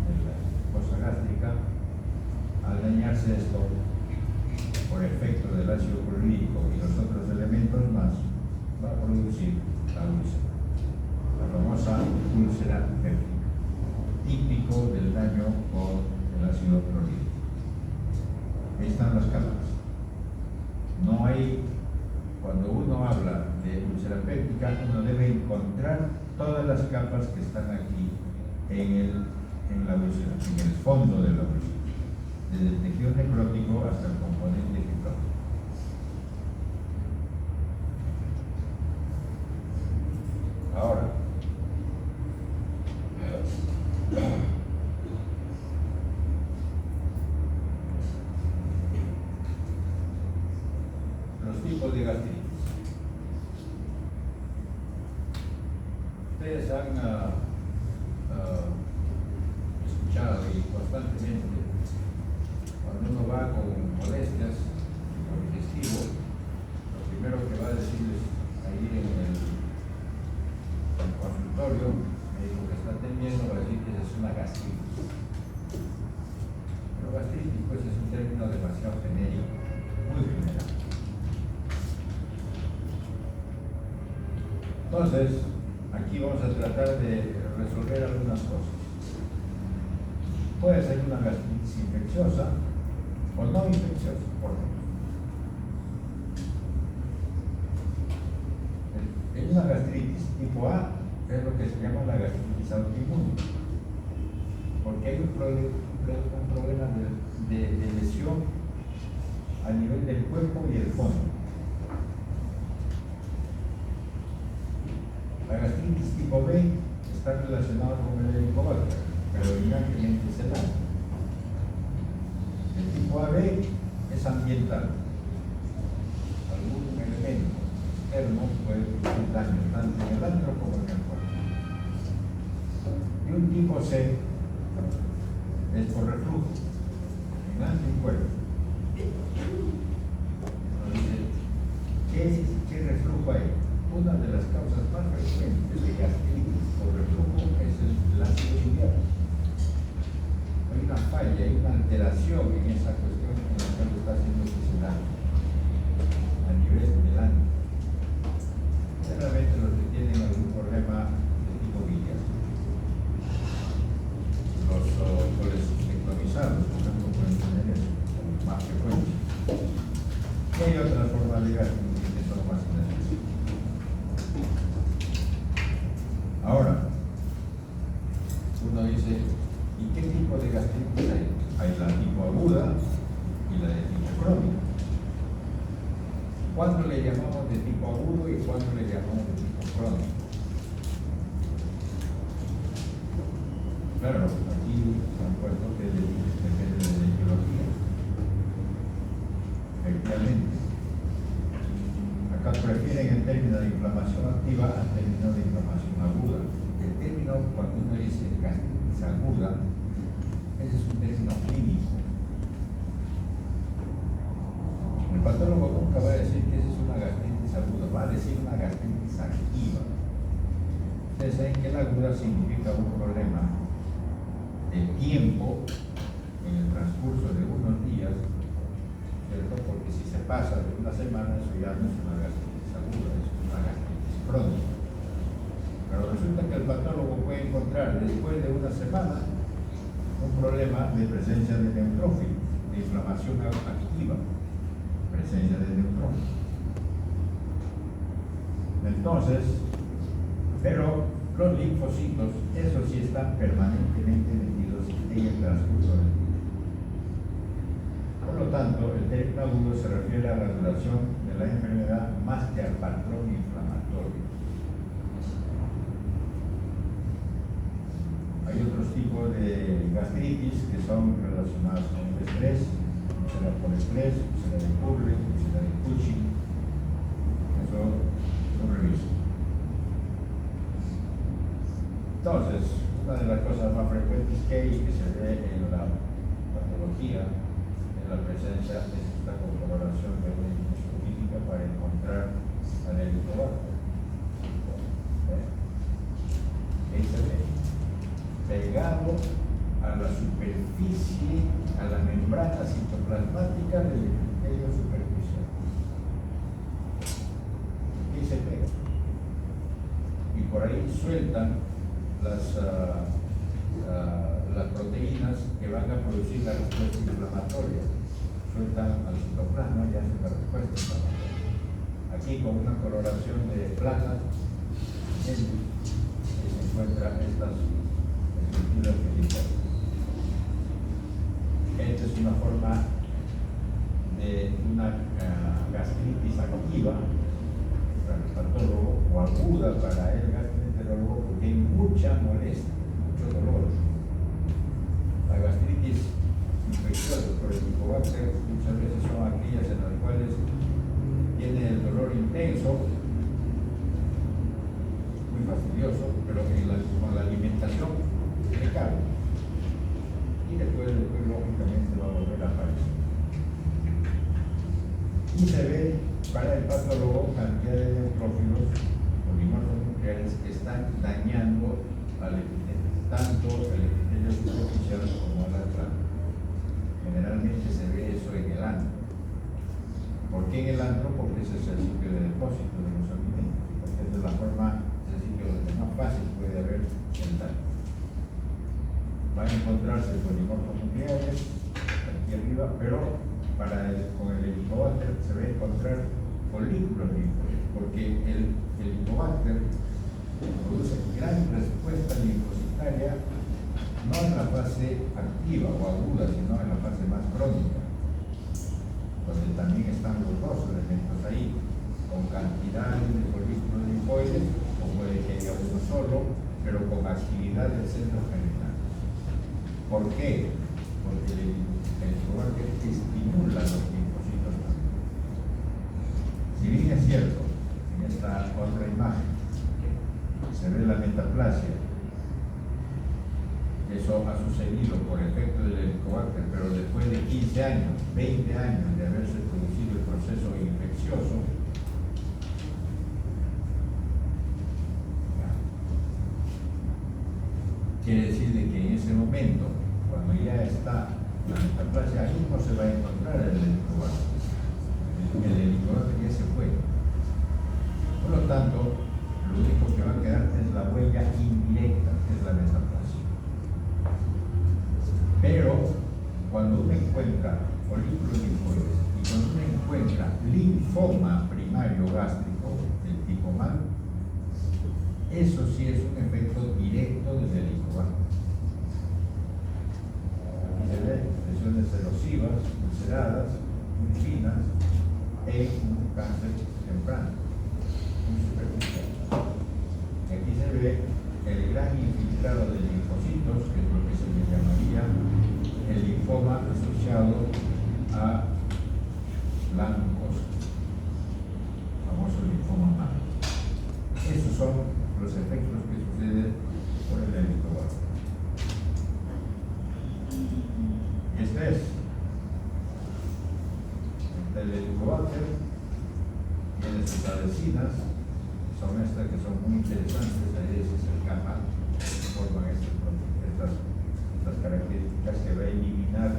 Speaker 1: de la mucosa gástrica, al dañarse esto por efecto del ácido clorhídrico y los otros elementos más, va a producir la úlcera, la famosa úlcera péptica, típico del daño por el ácido clorhídrico. Ahí están las capas. No hay, cuando uno habla de úlcera péptica, uno debe encontrar todas las capas que están aquí en la úlcera, en el fondo de la úlcera, desde el tejido necrótico hasta el componente fibroso. Ahora, los tipos de gastritis. Ustedes han escuchado y constantemente, cuando uno va con molestias por digestivo, lo primero que va a decir es ahí en el consultorio, me dijo que está atendiendo, va a decir que es una gastritis. Pero gastritis pues es un término demasiado genérico, muy general. Entonces, aquí vamos a tratar de resolver algunas cosas. Puede ser una gastritis infecciosa o no infecciosa, por ejemplo. En una gastritis tipo A es lo que se llama la gastritis autoinmune, porque hay un problema de lesión a nivel del cuerpo y el fondo. La gastritis tipo B está relacionada con el Helicobacter, pero evidentemente es el daño. El tipo AB es ambiental. Algún elemento externo puede producir daño tanto en el antro como en el cuerpo. Y un tipo C es por reflujo, en antro y cuerpo. Entonces, ¿qué reflujo hay? Una de las causas más frecuentes de gastritis por reflujo es el ácido biliar. Hay una falla, hay una alteración en esa cuestión en la cual está siendo funcional a nivel del ano. Generalmente los que tienen algún problema de tipo biliar, los colecistectomizados, Hay la tipo aguda y la de tipo crónica. ¿Cuándo le llamamos de tipo agudo y cuándo le llamamos de tipo crónico? Claro, aquí se han puesto que depende de la etiología. Efectivamente. Acá prefieren el término de inflamación activa al término de inflamación aguda. El término, cuando uno dice gastritis aguda, ese es un término clínico. El patólogo nunca va a decir que esa es una gastritis aguda, va a decir una gastritis activa. Ustedes saben que la aguda significa un problema de tiempo en el transcurso de unos días, ¿cierto? Porque si se pasa de una semana, eso ya no es una gastritis aguda, es una gastritis crónica. Pero resulta que el patólogo puede encontrar después de una semana un problema de presencia de neutrófilo, de inflamación activa, presencia de neutrófilo. Entonces, pero los linfocitos, esos sí están permanentemente metidos en el transcurso del día. Por lo tanto, el término agudo se refiere a la duración de la enfermedad más que al patrón inflamatorio. Hay otros tipos de gastritis que son relacionados con el estrés, úlcera por estrés, úlcera de Curry, úlcera de Cushing. Eso lo reviso. Entonces, una de las cosas más frecuentes que hay que se ve en la patología, en la presencia de esta coloración de una histoquímica para encontrar al helicobacter. Ahí se ve pegado a la superficie, a la membrana citoplasmática del epitelio superficial. Y se pega. Y por ahí sueltan las proteínas que van a producir la respuesta inflamatoria. Sueltan al citoplasma y hacen la respuesta inflamatoria. Aquí con una coloración de plata, se encuentran estas estructuras militares. Esta es una forma de una gastritis activa para el patólogo o aguda para el gastroenterólogo porque hay mucha molestia, mucho dolor. La gastritis infecciosa por el Helicobacter muchas veces son aquellas en las cuales tiene el dolor intenso, muy fastidioso, pero con la alimentación se cae y después lógicamente va a volver a aparecer. Y se ve para el patólogo cantidad de neutrófilos polimorfos nucleares que están dañando al epitelio, tanto el epitelio superficial como la glándula. Generalmente se ve eso en el antro. ¿Por qué en el antro? Porque ese es el sitio de depósito de los alimentos, porque esa es la forma, es el sitio donde más fácil puede haber el daño. Van a encontrarse polimorfos nucleares aquí arriba, pero con el Helicobacter se va a encontrar folículos linfócitos, porque el Helicobacter produce gran respuesta linfocitaria no en la fase activa o aguda, sino en la fase más crónica, donde también están los dos elementos ahí, con cantidades de folículos linfoides, o puede que haya uno solo, pero con actividad del centro genital. ¿Por qué? Porque el Helicobacter estimula los linfocitos también. Si bien es cierto, en esta otra imagen se ve la metaplasia, eso ha sucedido por efecto del Helicobacter, pero después de 15 años, 20 años de haberse producido el proceso infeccioso, quiere decir de que en ese momento, cuando ya está la metaplasia, ahí no se va a encontrar el Helicobacter. El Helicobacter ya se fue. Por lo tanto, lo único que va a quedar es la huella indirecta, que es la metaplasia. Pero cuando uno encuentra folículos linfoides y cuando uno encuentra linfoma primario gástrico, el tipo MAN, eso sí es un efecto directo del Helicobacter. Aquí se ve, es lesiones erosivas, ulceradas, muy finas, en un cáncer temprano, muy superficial. Aquí se ve el gran infiltrado de linfocitos, que es lo que se le llamaría el linfoma asociado a la mucosa, famoso linfoma mamo. Esos son los efectos que suceden por el helicobacter. Y este es el helicobacter, tiene sus adhesinas, son estas que son muy interesantes. Ahí ese es el kappa, que forman estas características que va a eliminar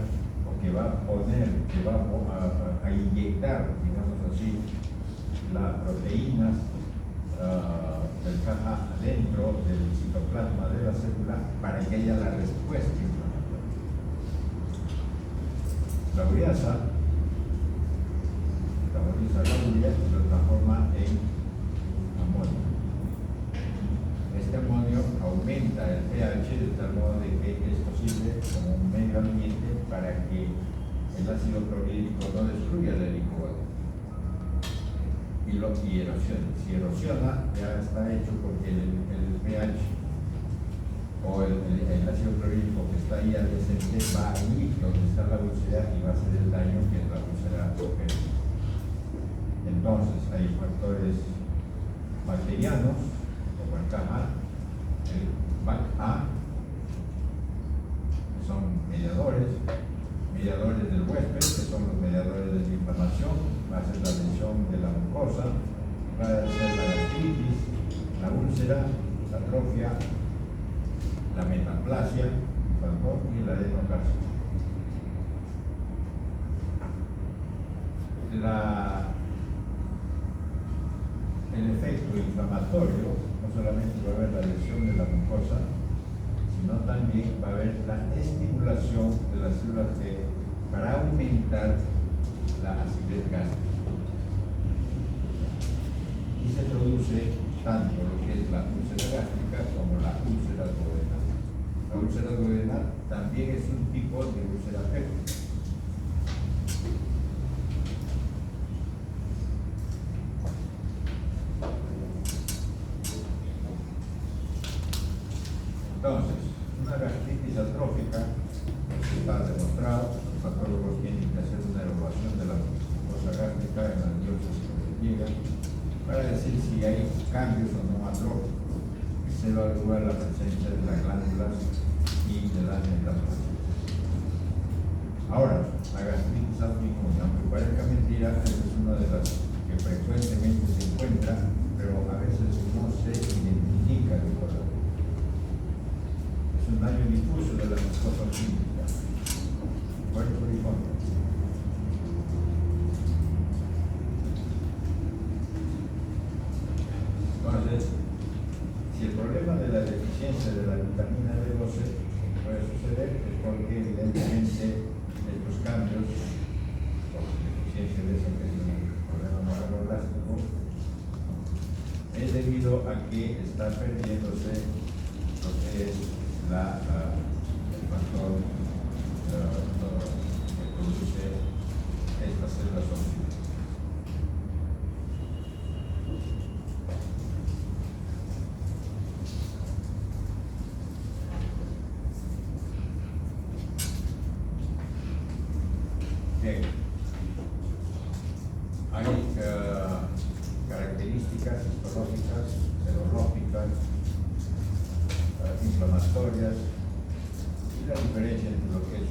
Speaker 1: o que va a poner, que va a inyectar, digamos así, las proteínas del kappa adentro del citoplasma de la célula para que haya la respuesta inflamatoria. La ureasa la urea se transforma en amonio. Este amonio aumenta el pH de tal modo de que esto sirve como un medio ambiente para que el ácido clorhídrico no destruya el helicobacter y erosione. Si erosiona, ya está hecho porque el pH o el ácido clorhídrico que está ahí adyacente va ahí donde está la úlcera y va a hacer el daño que la úlcera opera. Entonces hay factores bacterianos, como el Ka, el BAC-A, que son mediadores del huésped, que son los mediadores de la inflamación, va a ser la lesión de la mucosa, va a ser la gastritis, la úlcera, la atrofia, la metaplasia y la adenocarcinoma. El efecto inflamatorio no solamente va a haber la lesión de la mucosa, sino también va a haber la estimulación de las células T para aumentar la acidez gástrica. Y se produce tanto lo que es la úlcera gástrica como la úlcera duodenal. La úlcera duodenal también es un tipo de úlcera péptica. Entonces, una gastritis atrófica, está demostrado, los patólogos tienen que hacer una evaluación de la mucosa gástrica en las biopsias que se llegan para decir si hay cambios o no atróficos. Se evalúa la presencia de las glándulas y de las metaplasias. Ahora, la gastritis autoinmune, aunque parezca mentira, es una de las que frecuentemente se encuentra, pero a veces no se identifica de color. Es un daño difuso de la mucosa química, cuerpo y fondo. Entonces, si el problema de la deficiencia de la vitamina B12 puede suceder, es porque evidentemente estos cambios, por deficiencia de ese que es un problema moraloblástico, es debido a que está perdiéndose lo que es el factor que produce estas células óxidas. Bien, hay características histológicas, serológicas, inflamatorias y la diferencia entre lo que es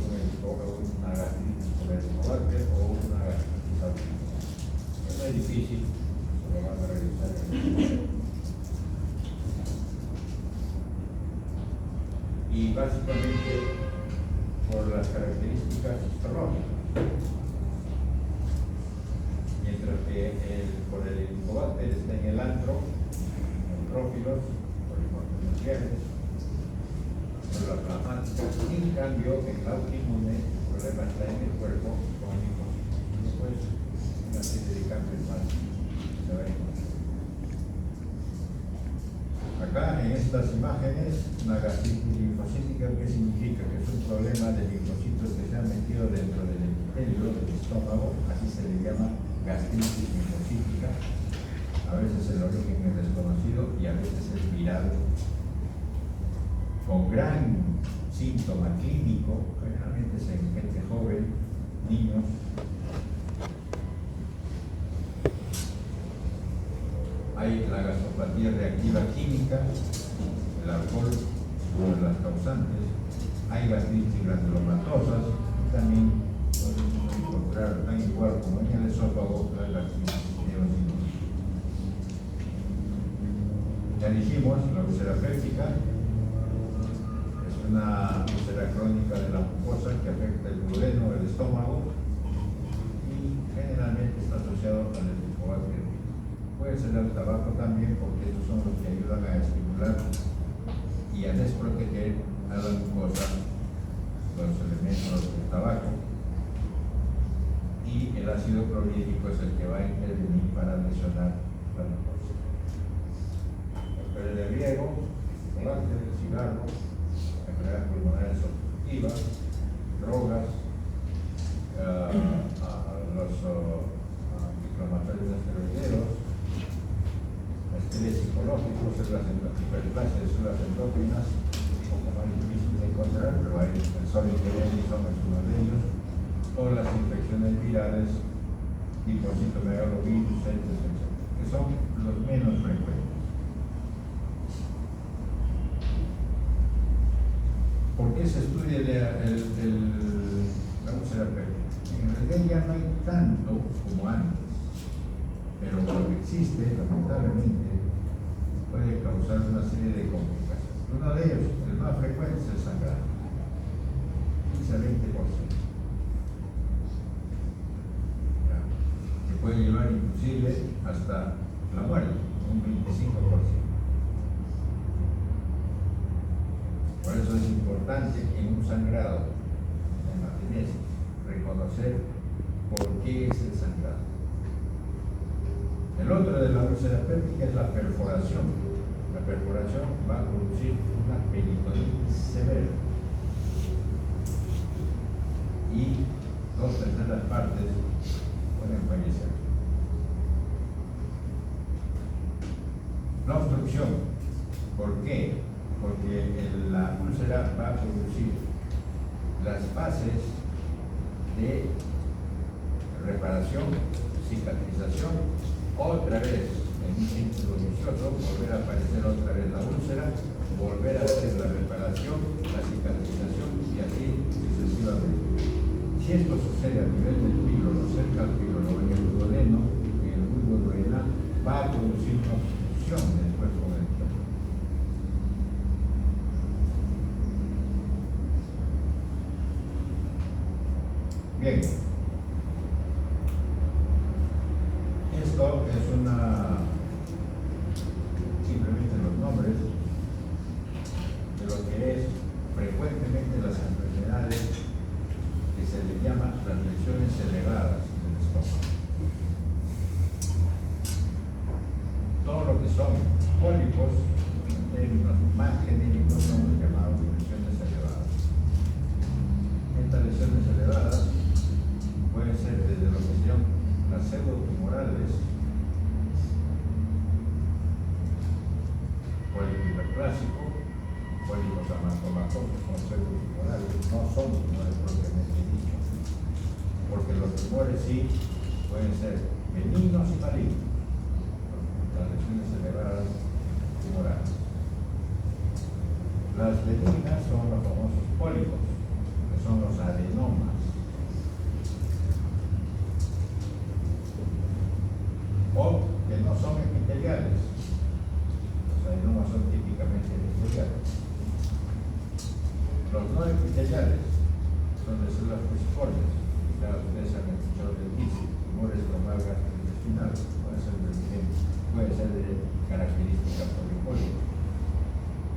Speaker 1: una gastritis por helicobacter o una gastritis autoinmune. No es difícil, se lo van a revisar en el video. Y básicamente por las características histológicas. Mientras que por el helicobacter está en el antro, neutrófilos, polimorfos células plasmáticas, y en cambio en la autoinmune el problema está en el cuerpo con linfocitos. Después una serie de cambios más se va a encontrar. Acá en estas imágenes, una gastritis linfocítica, ¿qué significa? Que es un problema de linfocitos que se han metido dentro del epitelio del estómago, así se le llama gastritis linfocítica. A veces el origen es desconocido y a veces es viral, con gran síntoma clínico, generalmente es en gente joven, niños. Hay la gastropatía reactiva química, el alcohol, una de las causantes. Hay gastritis granulomatosas, también podemos encontrar, tan igual como en el esófago, la gastritis eosinótica. Ya dijimos, la úlcera péptica es una úlcera crónica de la mucosa que afecta el duodeno, el estómago, y generalmente está asociado al helicobacter. Puede ser el tabaco también, porque estos son los que ayudan a estimular y a desproteger a la mucosa los elementos del tabaco. Y el ácido clorhídrico es el que va a intervenir para lesionar la mucosa. El de riego, el chocolate, el cigarro, enfermedades pulmonares obstructivas, drogas, los inflamatorios esteroideos, estrés psicológico, hiperplasia de células endógenas, un poco más difícil de encontrar, pero hay el Solid-Benedictson es uno de ellos, o las infecciones virales tipo citomegalovirus, etc., que son los menos frecuentes. ¿Por qué se estudia la úlcera péptica? En realidad ya no hay tanto como antes, pero lo que existe, lamentablemente, puede causar una serie de complicaciones. Uno de ellos, el más frecuente, es el sangrado, 15 a 20%. Que puede llevar inclusive hasta la muerte, un 25%. Por eso es importante en un sangrado, en la tenencia, reconocer por qué es el sangrado. El otro de la úlcera péptica es la perforación. La perforación va a producir una peritonitis severa y 2/3 partes pueden fallecer. La obstrucción, ¿por qué? Porque la úlcera va a producir las fases de reparación, cicatrización, otra vez en un círculo vicioso, volver a aparecer otra vez la úlcera, volver a hacer la reparación, la cicatrización y así sucesivamente. Si esto sucede a nivel del fígado, cerca del fígado, en el duodeno, en el bulbo duodenal, va a producir una obstrucción del cuerpo mental. Bien, esto es simplemente los nombres de lo que es frecuentemente las enfermedades que se le llaman las lesiones elevadas del estómago. Todo lo que son pólipos, en términos más genéricos, son los llamados lesiones elevadas. Estas lesiones elevadas pueden ser desde lo que se llaman las pseudotumorales, pólipo hiperplásico, pólipos amantomatosos, son pseudotumorales, no son tumores propiamente dichos, porque los tumores sí pueden ser benignos y malignos, las lesiones elevadas tumorales. Las benignas son los famosos pólipos, que son los adenomas. O que no son epiteliales. Los adenomas son típicamente epiteliales. Los no epiteliales son de células fusiformes. Ya ustedes han escuchado del TIS, tumores estromal gastrointestinal, puede ser de característica polipólica.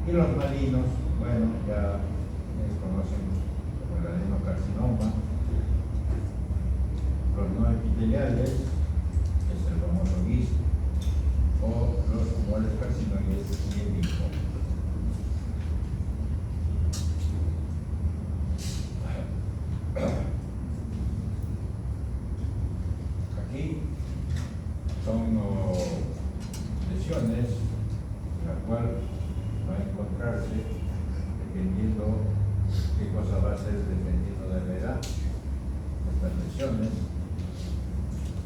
Speaker 1: Y los malignos, bueno, ya conocen como el adenocarcinoma. Los no epiteliales, el famoso GIST, o los tumores carcinoides y el linfoma. son lesiones en la cual va a encontrarse, dependiendo qué cosa va a ser, dependiendo de la edad, estas lesiones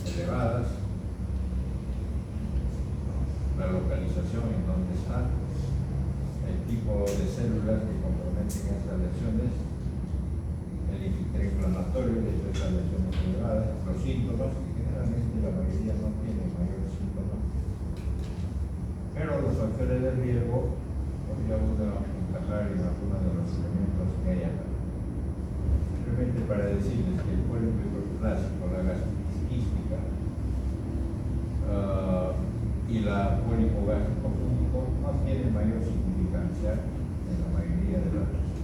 Speaker 1: elevadas, la localización en donde está, el tipo de células que comprometen estas lesiones, el inflamatorio de estas lesiones elevadas, los síntomas, que generalmente la mayoría no tienen mayores síntomas, pero los factores de riesgo podría uno encajar en algunos de los elementos que hay acá. Simplemente para decirles que el cólico hiperplásico, la gastritis quística y la cólico gástrico público no tienen mayor significancia en la mayoría de las personas.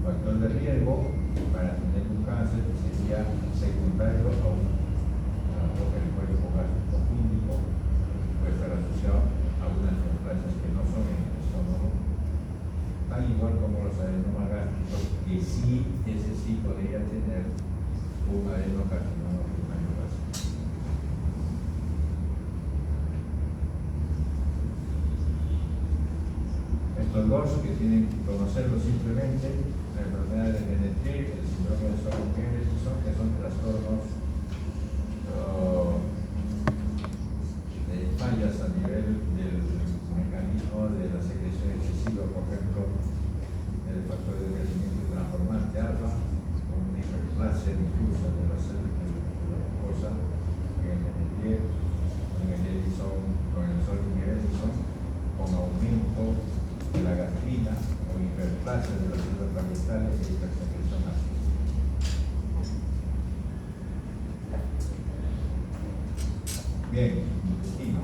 Speaker 1: Factor de riesgo para tener un cáncer sería secundario a el cólico gástrico público, puede estar asociado a unas neoplasias que no son en el estómago, tan igual como los adenomas gástricos, que sí, ese sí podría tener un adenocarcinoma primario gástrico. Estos dos que tienen que conocerlo simplemente, la enfermedad de Menetrie, el síndrome de Sjögren-Eriksson, que son trastornos de fallas a nivel del mecanismo de la secreción excesiva, por ejemplo, el factor de crecimiento transformante alfa, con una hiperplasia difusa de las células de la mucosa, en el Menetrie, en el Eriksson, con el Sjögren-Eriksson, con aumento de la gastrina o hiperplasia de las células parietales e hipersecreción ácida. Bien, intestino.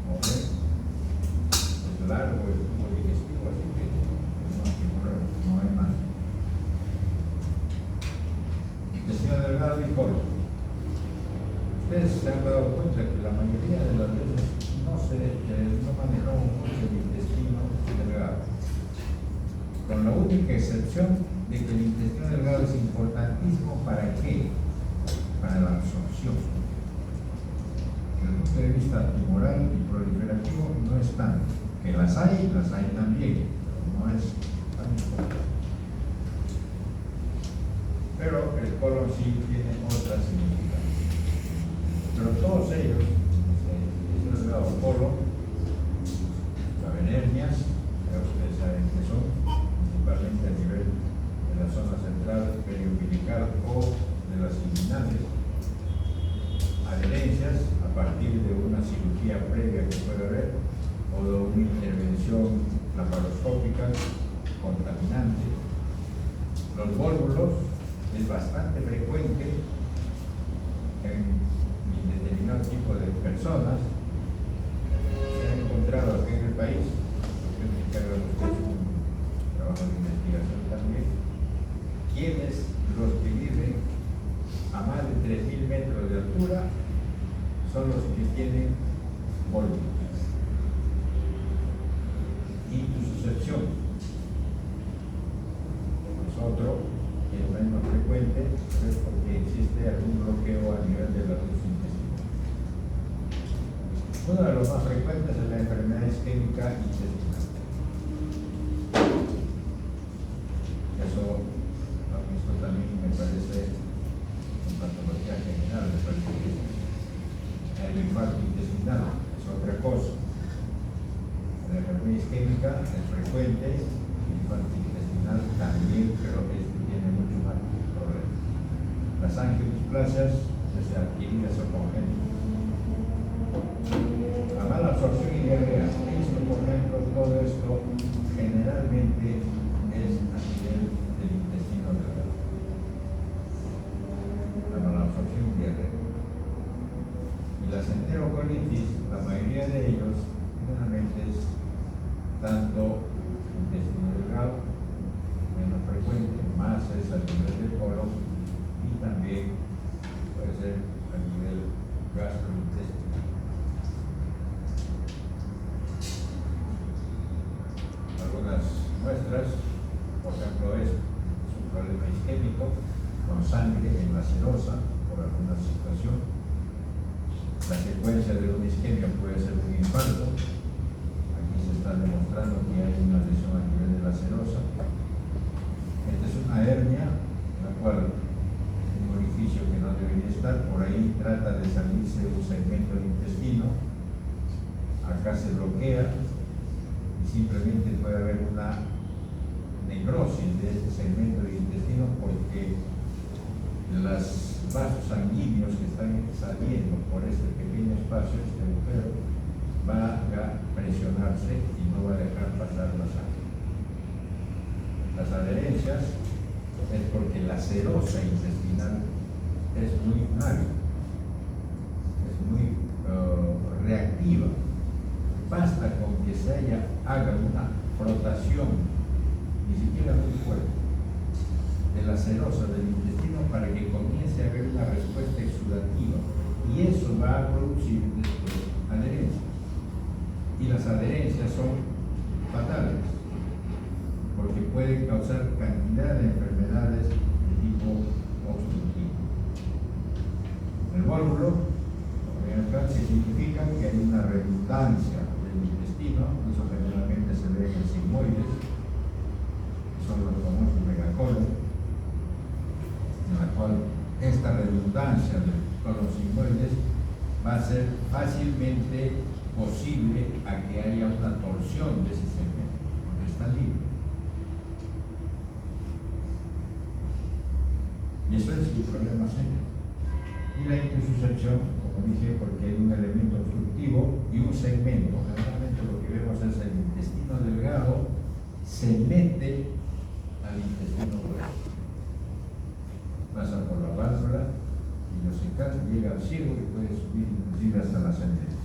Speaker 1: Como ven, es largo el tubo digestivo, así que no hay más. Intestino delgado y colon. Ustedes se han dado cuenta que la mayoría de las veces no manejamos mucho el intestino delgado, con la única excepción de que el intestino delgado es importantísimo. ¿Para qué? Para la absorción. Desde el punto de vista tumoral y proliferativo no es tanto, que las hay también, pero no es tan importante. Pero el colon sí tiene otra significancia. Pero todos ellos, delgado, colon, las hernias, ustedes saben que son, principalmente a nivel de la zona central periumbilical o de las inguinales, adherencias a partir de una cirugía previa que puede haber o de una intervención laparoscópica contaminante. Los vólvulos es bastante frecuente en determinado tipo de personas. Se ha encontrado aquí en el país, yo me encargo de un trabajo de investigación también, quienes los que viven a más de 3.000 metros de altura son los que tienen vólvulos. Y su sucesión es otro, que es menos frecuente, es porque existe algún bloqueo a nivel de la luz intestinal. Uno de los más frecuentes es la enfermedad isquémica intestinal. Eso lo he visto también, me parece, en patología general, me parece que el infarto intestinal es otra cosa. La enfermedad isquémica es frecuente, el infarto intestinal también, pero tiene mucho más problemas. Las angiodisplasias, desde adquiridas o congénitas. La mala absorción y diarrea, esto, por ejemplo, todo esto generalmente es a nivel del intestino delgado. La mala absorción y diarrea. Y las enterocolitis, la mayoría de ellos generalmente es tanto intestino delgado, menos frecuente, más es a nivel del colon y también puede ser a nivel gastrointestinal. Algunas muestras, por ejemplo, es un problema isquémico con sangre en la serosa, por alguna situación. La secuencia de una isquemia puede ser un infarto. Aquí se está demostrando que hay una lesión a nivel de la serosa. Esta es una hernia, en la cual un orificio que no debería estar, por ahí trata de salirse un segmento del intestino. Acá se bloquea y simplemente puede haber una necrosis de este segmento del intestino porque los vasos sanguíneos que están saliendo por este pequeño espacio, este agujero, va a presionarse y no va a dejar pasar la sangre. Las adherencias es porque la serosa intestinal es muy hábil, es muy reactiva. Basta con que haga una frotación, ni siquiera muy fuerte, de la serosa del intestino para que comience a haber una respuesta exudativa, y eso va a producir después adherencias. Y las adherencias son fatales porque pueden causar cantidad de enfermedades de tipo obstructivo. El vólvulo, como ven acá, significa que hay una redundancia del intestino. Eso generalmente se ve en el sigmoides, que son los famosos megacolon, en la cual esta redundancia del colon sigmoides va a ser fácilmente posible a que haya una torsión de ese segmento, porque está libre. Y eso es un problema serio. Y la intususcepción, como dije, porque hay un elemento obstructivo y un segmento. Generalmente lo que vemos es el intestino delgado se mete al intestino grueso. Pasa por la válvula y los encajes, llega al ciego y puede subir inclusive hasta la ascendente.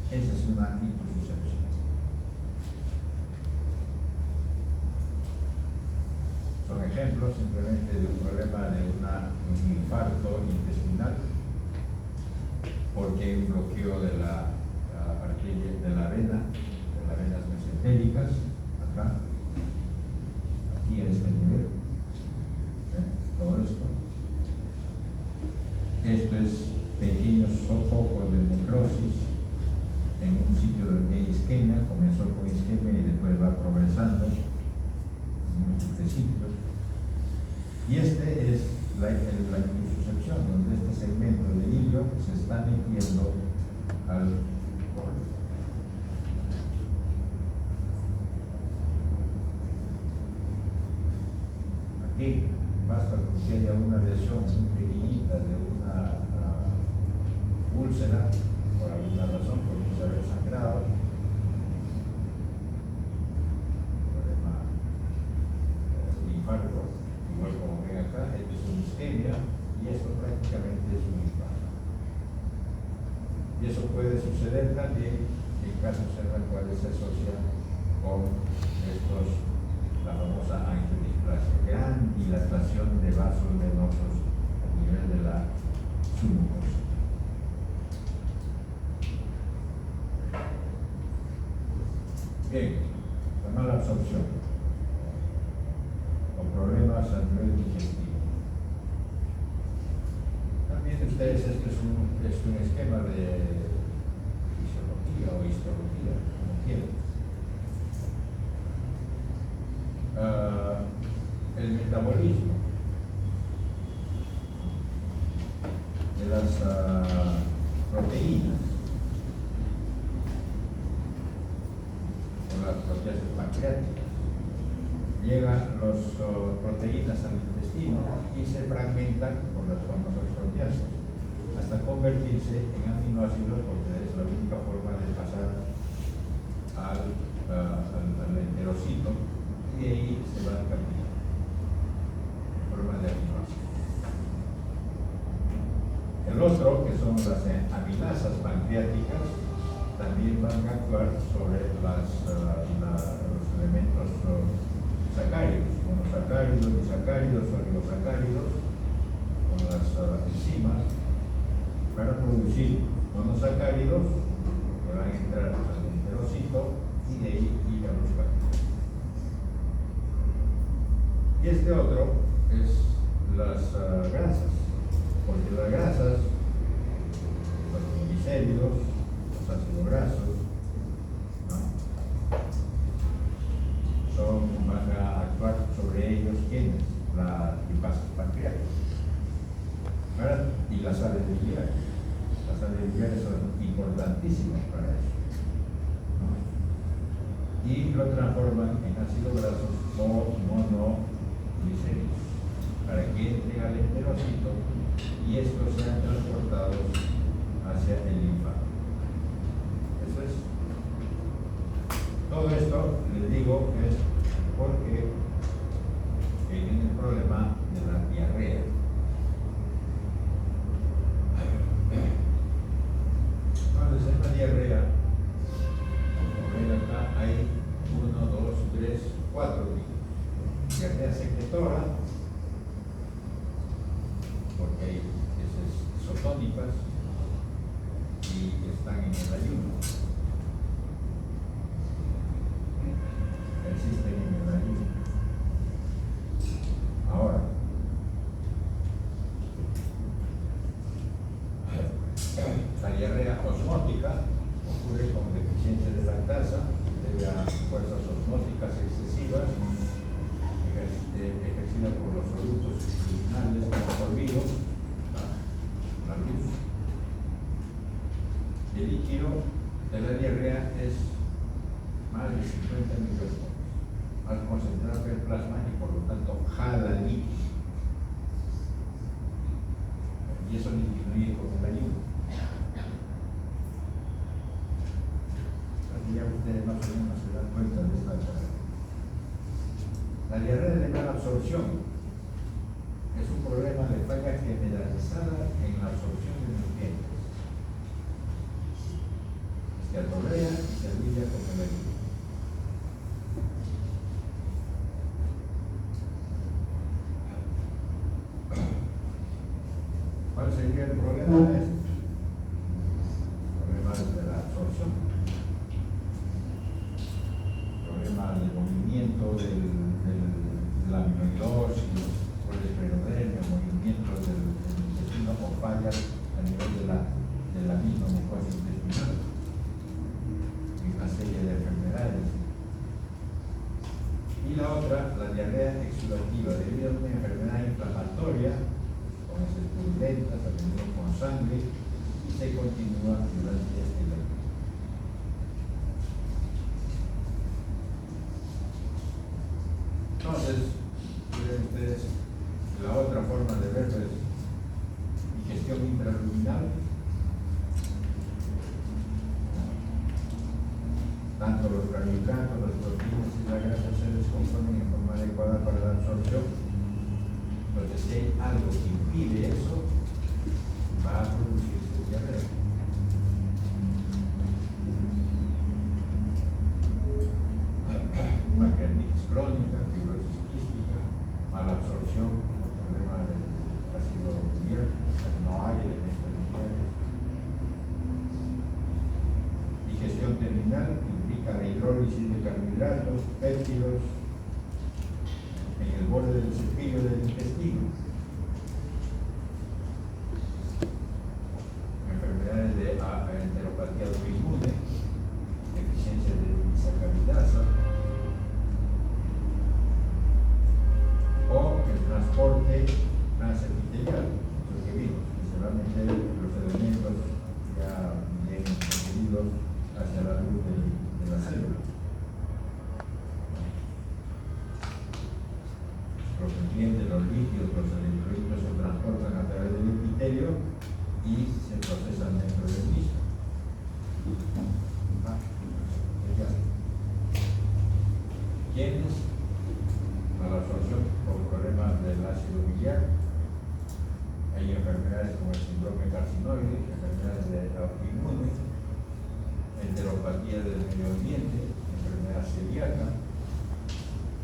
Speaker 1: Esa es una intususcepción. Son ejemplos simplemente de un problema de un infarto intestinal, porque hay un bloqueo de la arteria, de la vena, de las venas mesentéricas, acá, aquí a este nivel. Todo esto. Esto es pequeños focos de necrosis en un sitio donde hay isquemia. Comenzó con isquemia y después va progresando en múltiples sitios. Y este es la intususcepción, donde este segmento de hilo se está metiendo al colon. Aquí basta con que haya una lesión muy pequeñita de una úlcera, por alguna razón, por no haber sangrado, problema de infarto, igual como ven acá, esto es una isquemia y esto prácticamente es un infarto. Y eso puede suceder también en casos en los cuales se asocia con estos, la famosa angiodisplasia, gran dilatación de vasos venosos a nivel de la submucosa. Bien, la mala absorción o problemas a nivel digestivo. También ustedes, esto es un esquema de fisiología o histología, como quieran. El metabolismo de las proteínas o las proteasas pancreáticas. Llegan las proteínas al intestino y se fragmentan por las famosas proteasas hasta convertirse en aminoácidos, porque es la única forma de pasar al enterocito, y de ahí se va a cambiar en forma de aminoácidos. El otro, que son las aminasas pancreáticas, también van a actuar sobre los elementos sacáridos, monosacáridos, disacáridos, oligosacáridos, con las enzimas, para producir monosacáridos que van a entrar al enterocito y de ahí ir a los pancreas. Y este otro es las grasas. Porque las grasas, los triglicéridos, los ácidos grasos, ¿no? Van a actuar sobre ellos ¿quiénes? La lipasa pancreática. ¿Verdad? Y las sales biliares. Las sales biliares son importantísimas para eso, ¿no? Y lo transforman en ácidos grasos o monoglicéridos para que entren al enterocito y estos sean transportados hacia el linfático. Eso es. Todo esto, les digo, es porque tienen el problema de la diarrea. Entonces, en la diarrea, como ven acá, hay 1, 2, 3, 4 tipos. Diarrea secretora, porque hay heces isotónicas y están en el ayuno. Existen en el ayuno. Ahora, la diarrea osmótica ocurre con deficiencia de lactasa, debe a fuerzas osmóticas excesivas ejercidas por los productos intestinales como por vino, la luz. El líquido de la diarrea es más de 50 micromoles, más concentrado que el plasma y por lo tanto jala líquido. Y eso disminuye con el ayuno. Así ya ustedes más o menos se dan cuenta de esta cosa. La diarrea de mala absorción es un problema de falla generalizada en la absorción de nutrientes. Se atolea y se alivia con el ayuno. ¿Cuál sería el problema de esto? Problemas de la absorción, problemas del movimiento del aminoidosis, poliesclerodermia, movimiento del intestino o fallas a nivel de la misma mucosa intestinal y una serie de enfermedades. Y la otra, la diarrea exudativa, debido a una enfermedad inflamatoria con heces purulentas, a menudo con sangre, y se continúa durante el ayuno. Entonces, ustedes, la otra forma de verlo es digestión intraluminal. Tanto los carbohidratos, las proteínas y la grasa se descomponen en forma adecuada para la absorción. Entonces, si hay algo que impide eso, va a producirse diarrea. Pancreatitis crónica, fibrosis quística, mala absorción, problema del ácido biliar, no hay elementos biliares. Digestión terminal implica la hidrólisis de carbohidratos, péptidos, en el borde del cepillo del intestino. Enfermedades de enteropatía autoinmune, deficiencia de sacaridasa, o el transporte transepitelial, lo que vimos, principalmente los elementos ya bien digeridos hacia la luz de la célula. Los nutrientes, los líquidos, los electrolitos se transportan a través del epitelio y se procesan dentro del mismo. ¿Quiénes? Mala absorción por problemas del ácido biliar. Hay enfermedades como el síndrome carcinoide, enfermedades de autoinmune, enteropatía del medio ambiente, enfermedad celíaca,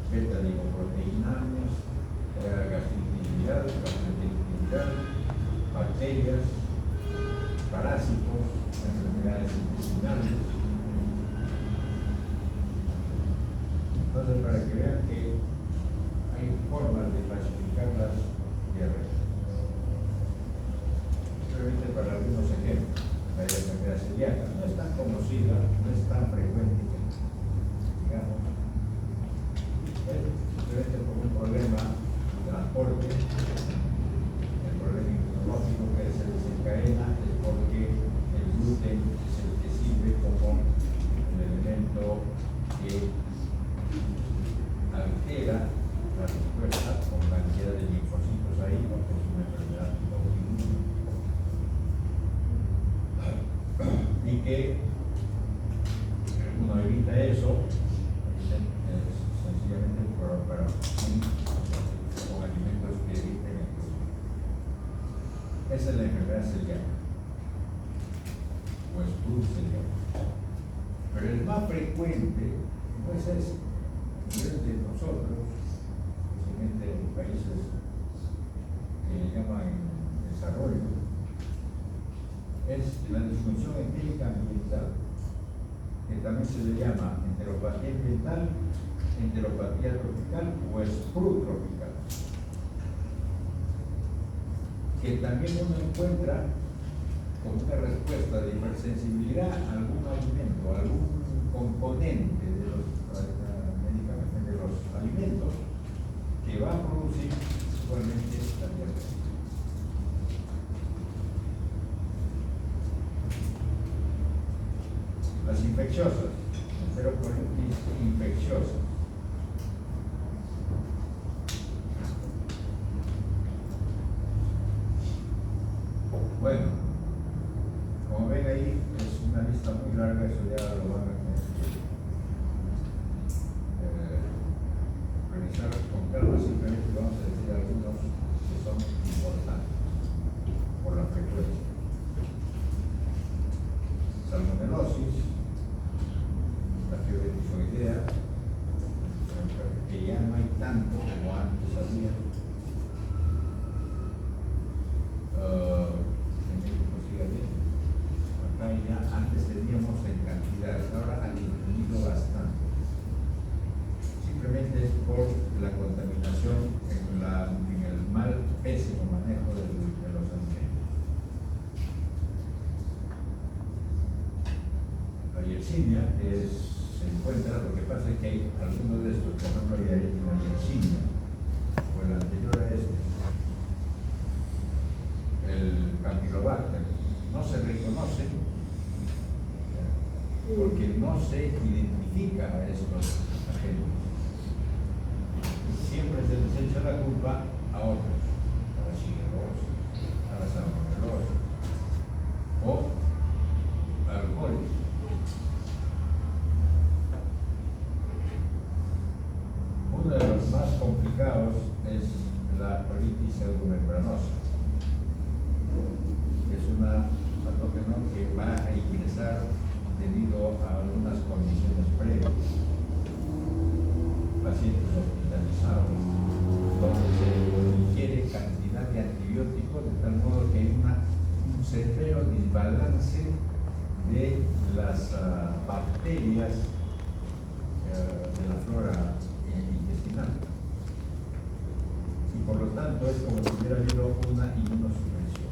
Speaker 1: beta-lipoproteinamias, gastritis biliar, gastroenteritis biliar, bacterias, parásitos, enfermedades intestinales. Entonces, para que vean que hay formas de clasificar las diarreas. conocida, no es tan frecuente, digamos, simplemente por un problema de transporte, el problema inmunológico que se desencadena es porque el gluten es el que sirve como el elemento que altera la respuesta con cantidad de linfocitos ahí, porque es una enfermedad autoinmune. Y que uno evita eso sencillamente con alimentos que eviten el gluten. Esa es la enfermedad celíaca, o Sprut celíaco. Pero el más frecuente no es ese. De nosotros, especialmente en países que llaman desarrollo, es la disfunción etílica ambiental, que también se le llama enteropatía ambiental, enteropatía tropical o Sprut tropical, que también uno encuentra con una respuesta de hipersensibilidad a algún alimento, a algún componente de los alimentos que va a producir igualmente la diabetes. Las infecciosas, enterocolitis infecciosas. Bueno, como ven ahí, es una lista muy larga, eso ya lo van a tener que revisar con calma, simplemente vamos a decir algunos que son importantes por la frecuencia. Salmonelosis, la fiebre tifoidea, que ya no hay tanto como antes había. Acá ya antes teníamos en cantidades, ahora han disminuido bastante. Simplemente es por la contaminación en el mal, pésimo manejo de los alimentos. La Yersinia se encuentra, lo que pasa es que hay algunos de estos, por ejemplo, la Yersinia, o el anterior a este, el Campylobacter, no se reconoce porque no se identifica a estos agentes. Siempre se les echa la culpa a otros, a la shigellosis, a la salmonelosis o al cólera. Uno de los más complicados es la colitis pseudomembranosa. Es una patógeno que va a ingresar debido a algunas condiciones previas. Pacientes hospitalizados, donde se ingiere cantidad de antibióticos de tal modo que hay un severo desbalance de las bacterias de la flora intestinal. Y por lo tanto es como si hubiera habido una inmunosupresión.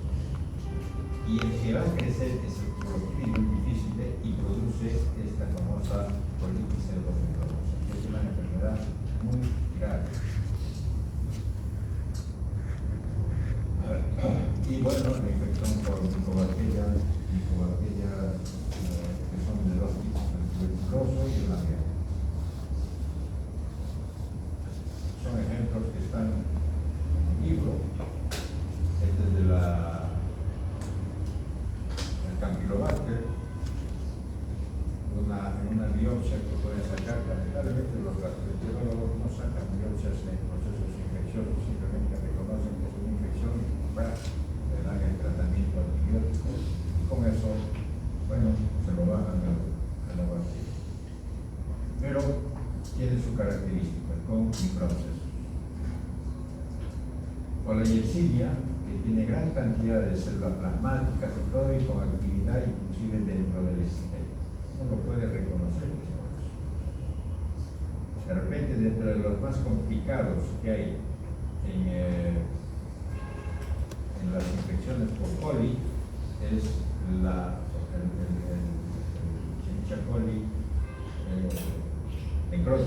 Speaker 1: Y el que va a crecer es el cloroquina difícil y produce esta famosa colitis pseudomembranosa, que es una enfermedad muy grave. Y bueno, la infección por micobacterias que son de dos tipos, el tuberculoso y el labial. Son ejemplos que están en el libro. Este es de el Campylobacter, en una biopsia que pueden sacar. Lamentablemente los gastroenterólogos no sacan biopsias en procesos infecciosos, simplemente reconocen que es una infección y le dan el tratamiento antibiótico y con eso, bueno, se lo bajan a la bacteria. Pero tiene su característica, con microcesos. O la Yersinia, que tiene gran cantidad de células plasmáticas y todo, y con actividad inclusive dentro del sistema. Uno lo puede reconocer. De repente, dentro de los más complicados que hay en las infecciones por coli, es el Escherichia coli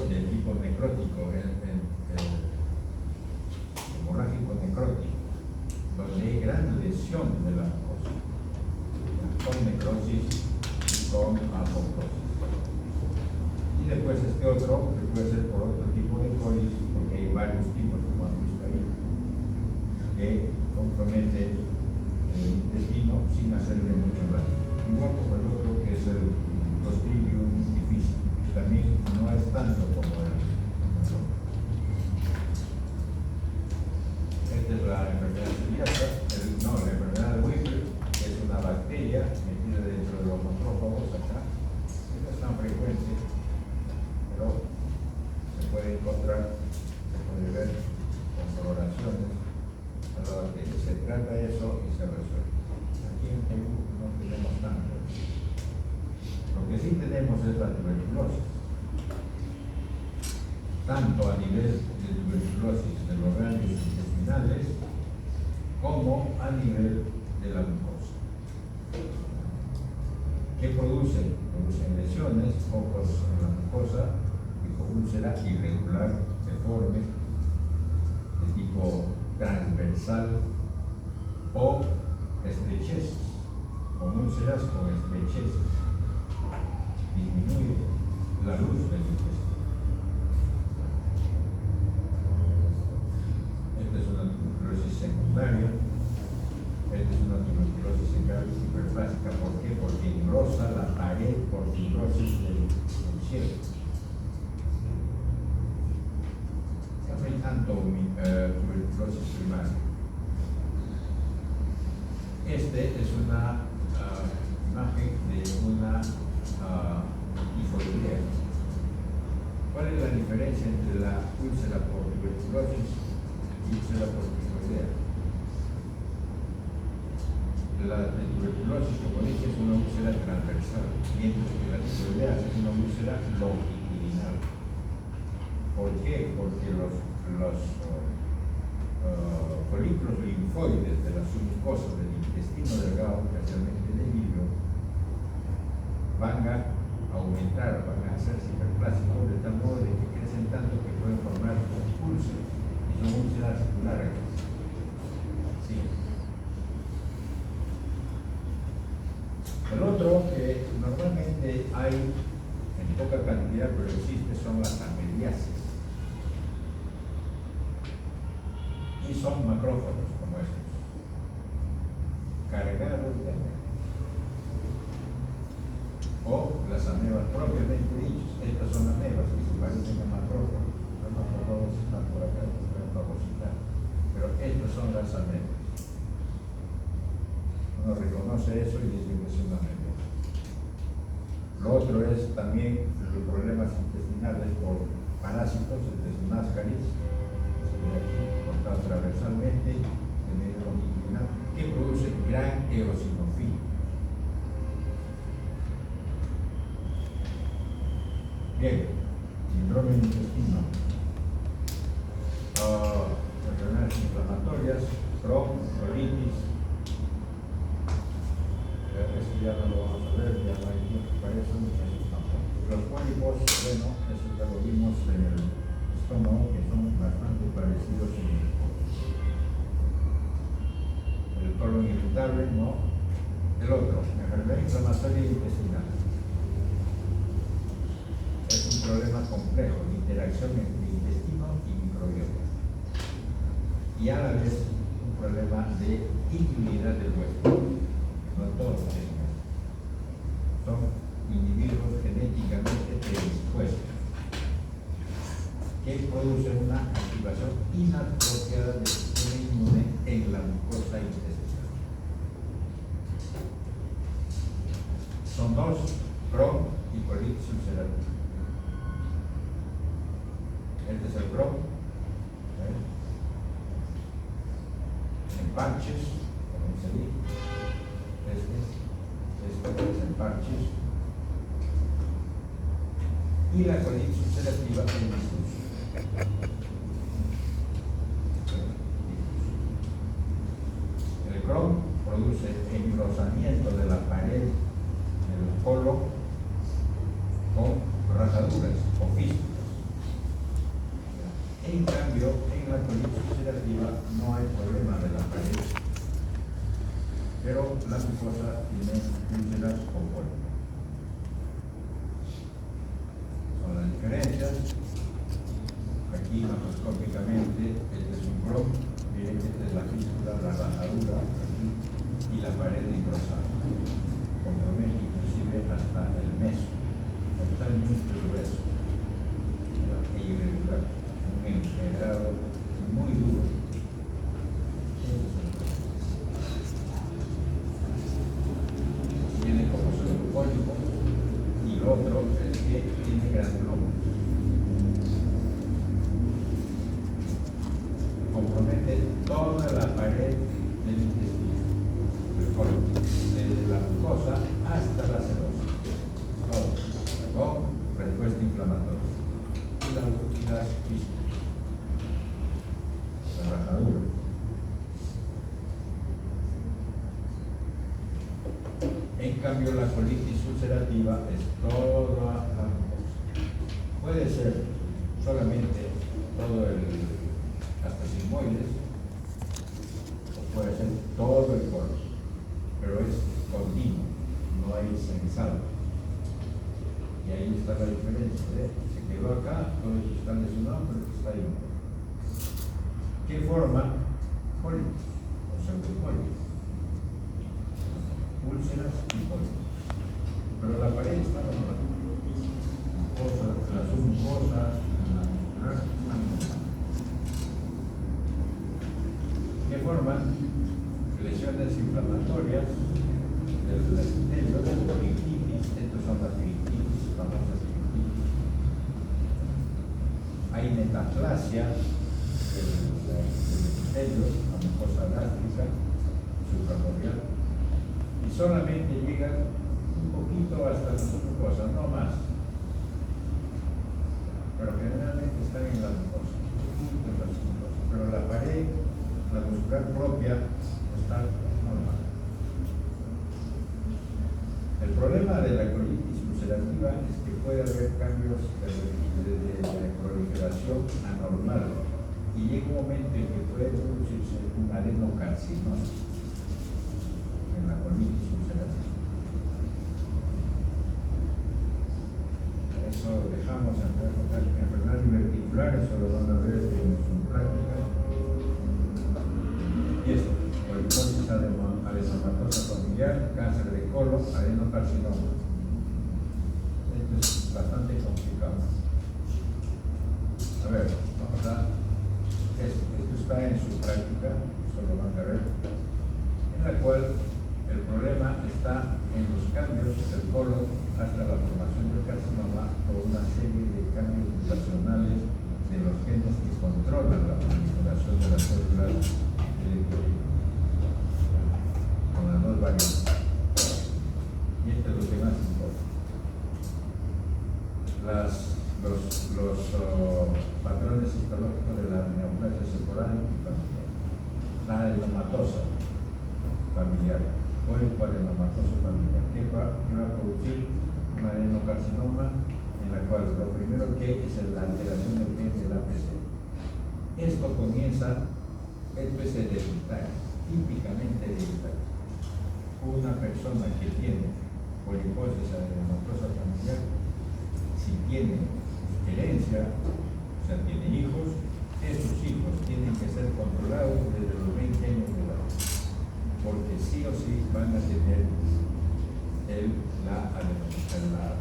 Speaker 1: de tipo necrótico, hemorrágico necrótico, donde hay gran lesión de la mucosa, con necrosis y con apoptosis. Y después este otro, que puede ser por otro tipo de colis, porque hay varios tipos, como han visto ahí, que compromete el intestino sin hacerle mucho daño. Igual como el otro, que es el Clostridium difficile, que también no es tanto como el otro. Esta es la enfermedad celíaca, la enfermedad de Weber, que es una bacteria metida dentro de los macrófagos acá. No es tan frecuente, pero se puede encontrar, se puede ver con coloraciones a la bacteria. Se trata de eso y se resuelve. Aquí en Perú no tenemos tanto. Lo que sí tenemos es la tuberculosis, tanto a nivel de tuberculosis de los ganglios intestinales como a nivel de la mucosa. ¿Qué producen? Producen lesiones, focos en la mucosa, tipo úlcera irregular, deforme, de tipo transversal o estrecheces, con úlceras con estrecheces. Disminuye la luz del intestino. Esta es una tuberculosis secundaria. Esta es una tuberculosis hiperplásica. ¿Por qué? Porque engrosa la pared por fibrosis del cielo. No hay tanto tuberculosis primaria. Este es una imagen de una tifoidea. ¿Cuál es la diferencia entre la úlcera por tuberculosis y úlcera por tifoidea? La de tuberculosis, como dije, es una úlcera transversal, mientras que la tifoidea es una úlcera longitudinal. ¿Por qué? Porque los folículos linfoides de las submucosas del intestino delgado, especialmente del hilo, van a aumentar, van a hacerse hiperplásicos de tal modo de que crecen tanto que pueden formar úlceras, y son úlceras largas. Sí. El otro que normalmente hay en poca cantidad, pero existe, son las ameliasis. Y son macrófagos como estos, cargados de amebas. O las amebas propiamente dichas. Estas son amebas que se parecen a macrófagos. Los macrófagos están por acá, están fagocitar. Pero estas son las amebas. Uno reconoce eso y dice que es una ameba. Lo otro es también los problemas intestinales por parásitos, desde ascaris, cortado transversalmente, de medio longitudinal, que produce gran eosinofilia. Bien, síndrome del intestino. Enfermedades inflamatorias, Crohn, colitis. Esto ya no lo vamos a ver, ya no hay tiempo para eso. Los pólipos, bueno, eso ya lo vimos en el estómago, que son bastante parecidos en el colon irritable, ¿no? El otro, enfermedad inflamatoria intestinal. Es un problema complejo de interacción entre intestino y microbiota. Y a la vez un problema de inmunidad del huésped. No todos tienen eso. Son individuos genéticamente predispuestos que producen una activación inapropiada del sistema inmune en la mucosa intestinal. Son dos, Crohn y colitis ulcerativa. Este es el Crohn. En parches, como dice ahí. Este es en parches. Y la colitis ulcerativa en difusión. El Crohn produce engrosamiento de la pared del colon oxidativa no hay problema de la pared, pero la mucosa tiene úlceras o pólipos. Son las diferencias. Aquí macroscópicamente este es un croc, miren que esta es la fístula, la rajadura aquí, y la pared engrosada. Compromete inclusive hasta el meso, totalmente grueso e irregular, un empedrado muy duro. Tiene como solo pólipo, y lo otro es que tiene granulomas. Compromete toda la pared del intestino, del colon, desde la mucosa hasta la serosa, todo, con respuesta inflamatoria. Y las fístulas, la rajadura. En cambio, la colitis ulcerativa es toda la mucosa. Puede ser solamente todo el hasta sigmoides, o puede ser todo el colon, pero es continuo, no hay censado. Y ahí está la diferencia, se quedó acá, todo esto está lesionado, pero está ahí. ¿Qué forma? Colitis, o pseudocolitis, úlceras y colitis. Pero la pared está normal. La submucosa, que forman lesiones inflamatorias del epitelio, de la pericarditis. Estos son las pericarditis, famosas pericarditis. Hay metaplasia del epitelio, la mucosa gástrica, suprarrenal, y solamente llegan un poquito hasta la submucosa, no más. Pero generalmente están en la mucosa, en la submucosa. Pero la pared, la muscular propia, está normal. El problema de la colitis ulcerativa es que puede haber cambios de proliferación anormal y llega un momento en que puede producirse un adenocarcinoma en la colitis ulcerativa. Eso dejamos enfermedades diverticulares, eso lo van a ver en su práctica. Y esto, poliposis adenomatosa familiar, cáncer de colon, adenocarcinoma. Esto es bastante complicado. A ver, vamos a... Esto está en su práctica, eso lo van a ver, en la cual el problema está en los cambios del colon hasta la formación del carcinoma por una serie de cambios mutacionales de los genes que controlan la proliferación de las células con las dos variantes. Y esto es lo que más importa. Los patrones histológicos de la neoplasia seborreica, la adenomatosa familiar, o el adenomatoso familiar, que va a producir un adenocarcinoma en la cual lo primero que es la alteración del gen del APC. Esto comienza, esto es hereditario, típicamente hereditario. Una persona que tiene poliposis adenomatosa familiar, si tiene herencia, o sea, tiene hijos, esos hijos tienen que ser controlados desde los 20 años de edad, porque sí o sí van a tener la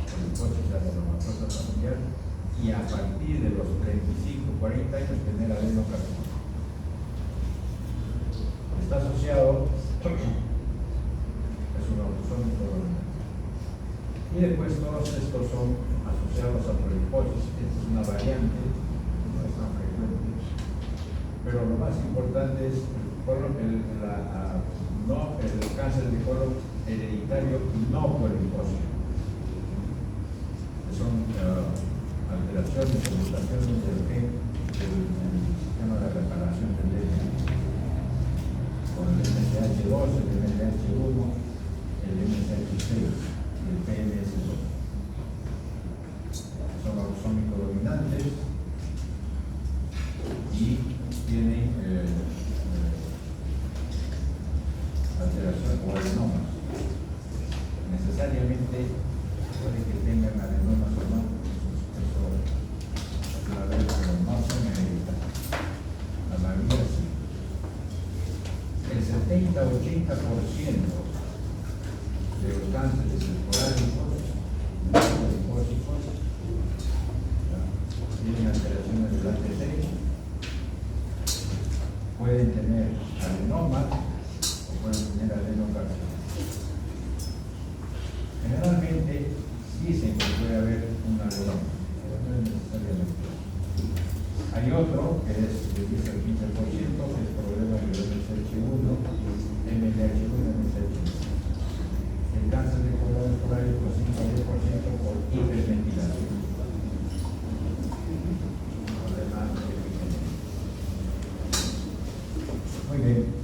Speaker 1: poliposis adenomatosa familiar y a partir de los 35, 40 años tener adenocarcinoma. Está asociado, es un autosómico dominante. Y después todos estos son asociados a poliposis. Esta es una variante, no es tan frecuente. Pero lo más importante es el cáncer de colon hereditario no polipósico, que son alteraciones o mutaciones del gen del sistema de reparación del DNA, con el MSH2, el MSH1, el MSH6 y el PMS2. Son autosómicos dominantes y tienen o adenomas. Necesariamente puede que tengan adenomas o no, eso la vez no son hereditarios. La mayoría sí. El 70-80% de los cánceres esporádicos no linfóticos tienen alteraciones del ATC, pueden tener adenomas o pueden tener adenocarcinoma. Generalmente dicen que puede haber un adenoma, pero no es necesariamente. Hay otro que es de 10 al 15%, que es problema de MSH1, MLH1 y MSH1. El cáncer de colon esporádico 5 a 10% por hiperventilación. Muy bien.